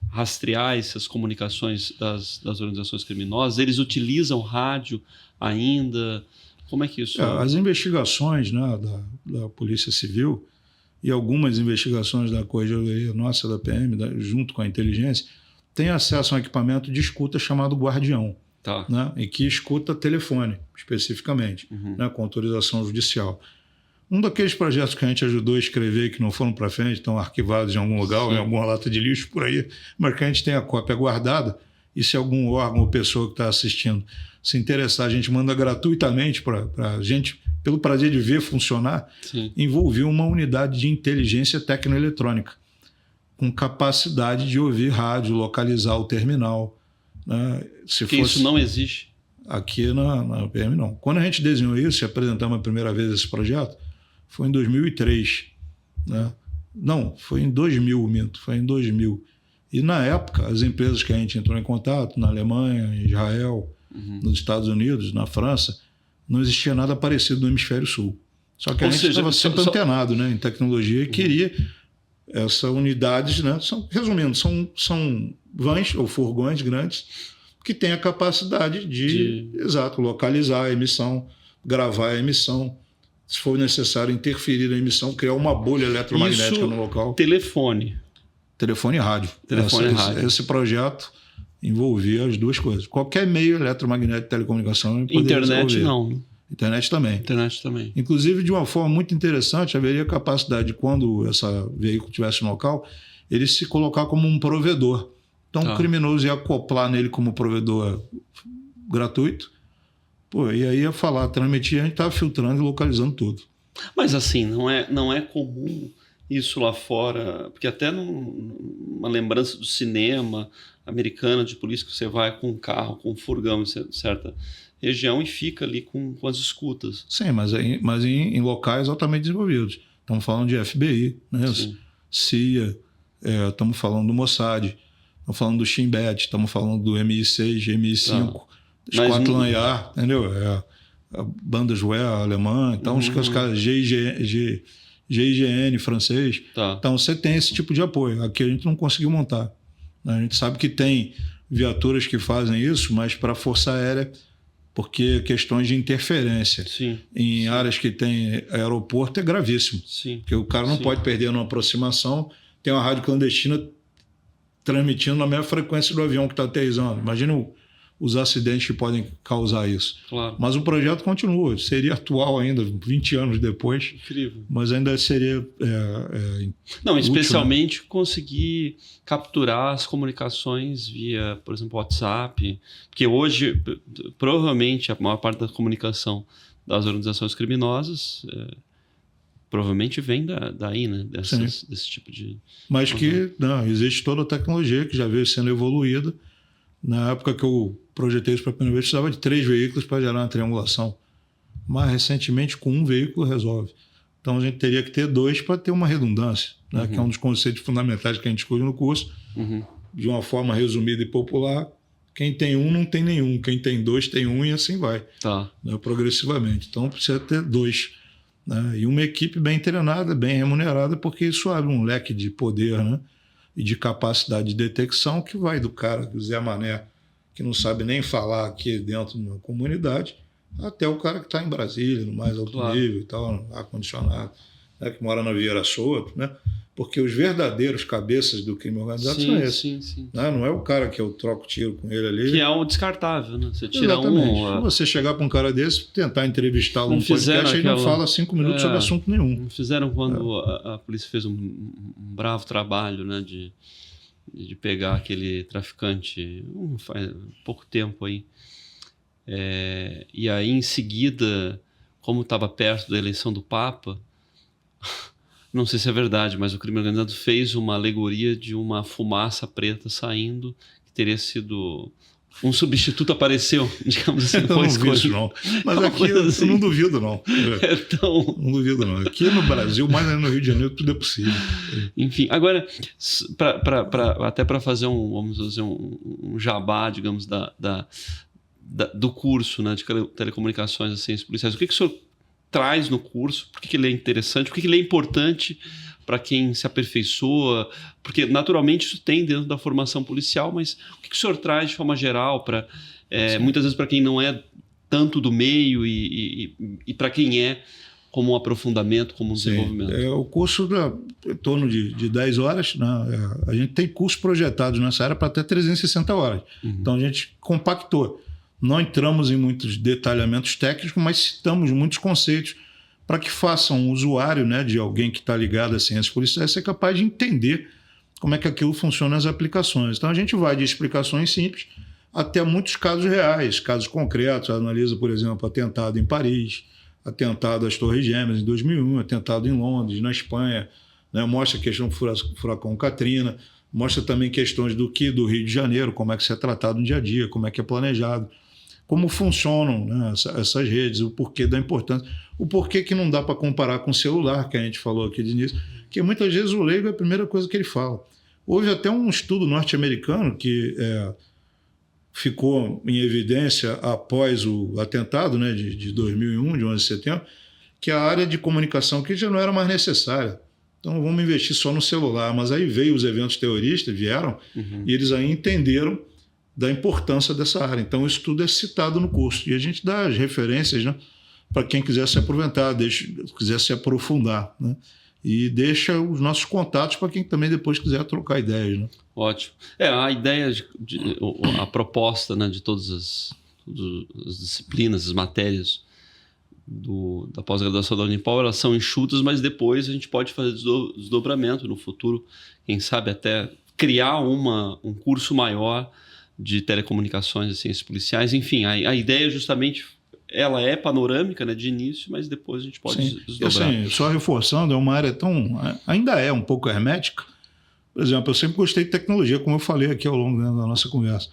rastrear essas comunicações das organizações criminosas? Eles utilizam rádio ainda? Como é que isso... As investigações, né, da Polícia Civil e algumas investigações da Corregedoria nossa, da PM, junto com a inteligência, têm acesso a um equipamento de escuta chamado Guardião, tá, né, e que escuta telefone, especificamente, né, com autorização judicial. Um daqueles projetos que a gente ajudou a escrever que não foram para frente, estão arquivados em algum lugar, ou em alguma lata de lixo por aí, mas que a gente tem a cópia guardada, e se algum órgão ou pessoa que está assistindo se interessar, a gente manda gratuitamente para a gente, pelo prazer de ver funcionar, envolveu uma unidade de inteligência tecnoeletrônica, com capacidade de ouvir rádio, localizar o terminal. Né? Isso não existe? Aqui na PM, não. Quando a gente desenhou isso e apresentamos a primeira vez esse projeto, foi em 2003. Né? Não, foi em 2000, minto, foi em 2000. E na época, as empresas que a gente entrou em contato, na Alemanha, em Israel, nos Estados Unidos, na França, não existia nada parecido no Hemisfério Sul. Só que a gente estava sempre antenado, né, em tecnologia e queria essas unidades, né, resumindo, são vans ou furgões grandes que têm a capacidade de localizar a emissão, gravar a emissão, se for necessário interferir na emissão, criar uma bolha eletromagnética no local. Telefone e rádio. rádio. Esse projeto envolvia as duas coisas. Qualquer meio eletromagnético de telecomunicação... Internet não. Internet também. Inclusive, de uma forma muito interessante, haveria capacidade de, quando esse veículo estivesse no local, ele se colocar como um provedor. Então, o criminoso ia acoplar nele como provedor gratuito, e aí ia falar, transmitir, a gente estava filtrando e localizando tudo. Mas assim, não é comum isso lá fora, porque até numa lembrança do cinema americano de polícia, que você vai com um carro, com um furgão em certa região e fica ali com as escutas. Sim, mas em locais altamente desenvolvidos. Estamos falando de FBI, né? CIA, estamos falando do Mossad, estamos falando do Shin Bet, estamos falando do MI6, MI5, Scotland Yard, entendeu? A Bundeswehr alemã, então os caras GIGN francês. Então você tem esse tipo de apoio. Aqui a gente não conseguiu montar. A gente sabe que tem viaturas que fazem isso, mas para a Força Aérea, porque questões de interferência em áreas que tem aeroporto é gravíssimo. Porque o cara não pode perder numa aproximação, tem uma rádio clandestina transmitindo na mesma frequência do avião que está aterrissando. Imagina os acidentes que podem causar isso. Claro. Mas o projeto continua, seria atual ainda, 20 anos depois. Incrível. Mas ainda seria não, especialmente útil, né? Conseguir capturar as comunicações via, por exemplo, WhatsApp, porque hoje, provavelmente, a maior parte da comunicação das organizações criminosas provavelmente vem daí, né? Desse tipo de... Mas que existe toda a tecnologia que já veio sendo evoluída. Na época que eu projetei isso para a primeira vez, precisava de 3 veículos para gerar uma triangulação. Mas, recentemente, com um veículo resolve. Então, a gente teria que ter 2 para ter uma redundância, né? Que é um dos conceitos fundamentais que a gente discute no curso. De uma forma resumida e popular, quem tem um não tem nenhum. Quem tem 2 tem um e assim vai. Né? Progressivamente. Então, precisa ter 2. Né? E uma equipe bem treinada, bem remunerada, porque isso abre um leque de poder, né? E de capacidade de detecção que vai do cara, do Zé Mané, que não sabe nem falar aqui dentro de uma comunidade, até o cara que está em Brasília, no mais alto nível e tal, no ar-condicionado, né, que mora na Vieira Soto, né? Porque os verdadeiros cabeças do crime organizado são esses. Né? Não é o cara que eu troco tiro com ele ali. Que é o descartável, né? Você tira Se você chegar para um cara desse, tentar entrevistá-lo no podcast, ele não fala 5 minutos sobre assunto nenhum. Não fizeram quando a polícia fez um bravo trabalho, né? De pegar aquele traficante faz pouco tempo aí. E aí, em seguida, como estava perto da eleição do Papa... Não sei se é verdade, mas o crime organizado fez uma alegoria de uma fumaça preta saindo, que teria sido... Um substituto apareceu, digamos assim. Eu não vi isso, não. Mas aqui assim, eu não duvido, não. Não duvido, não. Aqui no Brasil, mais no Rio de Janeiro, tudo é possível. Enfim, agora, até para fazer vamos fazer um jabá, digamos, do curso, né, de telecomunicações e ciências policiais. O que o senhor traz no curso? Por que ele é interessante? Por que ele é importante para quem se aperfeiçoa? Porque, naturalmente, isso tem dentro da formação policial, mas o que o senhor traz de forma geral para muitas vezes para quem não é tanto do meio e para quem é como um aprofundamento, como um desenvolvimento? O curso em torno de 10 horas, né? A gente tem cursos projetados nessa área para até 360 horas. Então a gente compactou. Não entramos em muitos detalhamentos técnicos, mas citamos muitos conceitos para que façam um usuário, né, de alguém que está ligado a ciências policiais ser capaz de entender como é que aquilo funciona nas aplicações. Então a gente vai de explicações simples até muitos casos reais, casos concretos. Analisa, por exemplo, atentado em Paris, atentado às Torres Gêmeas em 2001, atentado em Londres, na Espanha, né? Mostra a questão do furacão Katrina, mostra também questões do Rio de Janeiro, como é que isso é tratado no dia a dia, como é que é planejado, como funcionam, né, essas redes, o porquê da importância, o porquê que não dá para comparar com o celular, que a gente falou aqui de início, que muitas vezes o leigo é a primeira coisa que ele fala. Houve até um estudo norte-americano que ficou em evidência após o atentado, né, de 2001, de 11 de setembro, que a área de comunicação que já não era mais necessária. Então vamos investir só no celular. Mas aí veio os eventos terroristas, vieram, e eles aí entenderam da importância dessa área. Então isso tudo é citado no curso. E a gente dá as referências, né, para quem quiser se aproveitar, quiser se aprofundar, né? E deixa os nossos contatos para quem também depois quiser trocar ideias, né? Ótimo. A ideia, a proposta, né, de todas as disciplinas, as matérias da pós-graduação da Unipol, elas são enxutas, mas depois a gente pode fazer desdobramento no futuro, quem sabe até criar um curso maior de telecomunicações e ciências policiais. Enfim, a ideia justamente ela é panorâmica, né, de início, mas depois a gente pode desdobrar. Assim, só reforçando, é uma área ainda é um pouco hermética. Por exemplo, eu sempre gostei de tecnologia, como eu falei aqui ao longo, né, da nossa conversa.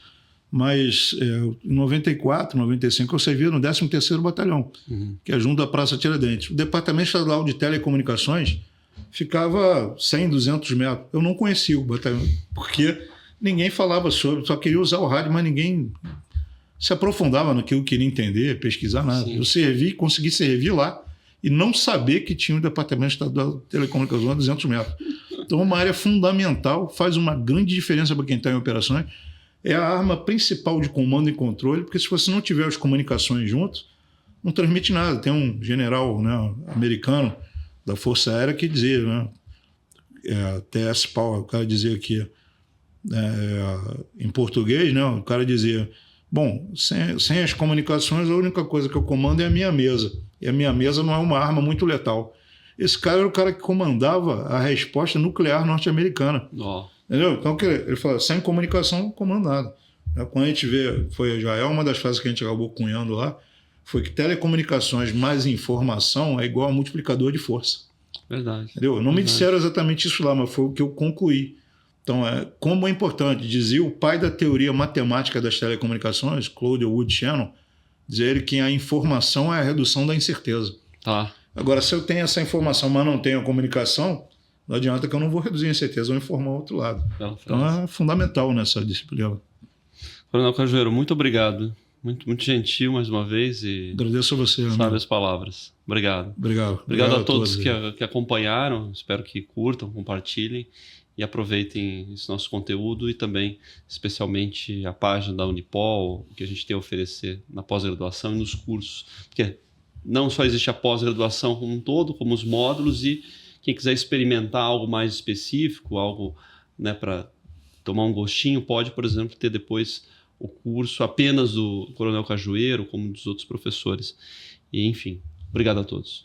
Mas em 94, 95, eu servia no 13º Batalhão, que é junto da Praça Tiradentes. O Departamento Estadual de Telecomunicações ficava 100, 200 metros. Eu não conhecia o batalhão, porque ninguém falava sobre, só queria usar o rádio, mas ninguém se aprofundava no que eu queria entender, pesquisar nada. Sim. Eu consegui servir lá e não saber que tinha o Departamento Estadual de Telecomunicações a 200 metros. Então, uma área fundamental, faz uma grande diferença para quem está em operações, é a arma principal de comando e controle, porque se você não tiver as comunicações juntos, não transmite nada. Tem um general, né, americano da Força Aérea que dizia, né, T.S. Powell, o cara dizia aqui, em português, né, o cara dizia: bom, sem as comunicações, a única coisa que eu comando é a minha mesa. E a minha mesa não é uma arma muito letal. Esse cara era o cara que comandava a resposta nuclear norte-americana. Oh. Entendeu? Então, ele fala, sem comunicação, não comando nada. Quando a gente vê, já é uma das frases que a gente acabou cunhando lá, foi que telecomunicações mais informação é igual a multiplicador de força. Verdade. Entendeu? Não me disseram exatamente isso lá, mas foi o que eu concluí. Então, como é importante, dizia o pai da teoria matemática das telecomunicações, Claude Wood Shannon, dizia ele que a informação é a redução da incerteza. Tá. Agora, se eu tenho essa informação, mas não tenho a comunicação, não adianta que eu não vou reduzir a incerteza, eu vou informar o outro lado. Então, é fundamental nessa disciplina. Coronel Cajueiro, muito obrigado. Muito, muito gentil mais uma vez e agradeço a você, sabe as palavras. Obrigado. Obrigado a todos que acompanharam. Espero que curtam, compartilhem e aproveitem esse nosso conteúdo e também, especialmente, a página da Unipol, o que a gente tem a oferecer na pós-graduação e nos cursos. Porque não só existe a pós-graduação como um todo, como os módulos, e quem quiser experimentar algo mais específico, algo, né, para tomar um gostinho, pode, por exemplo, ter depois o curso apenas do Coronel Cajueiro, como dos outros professores. E, enfim, obrigado a todos.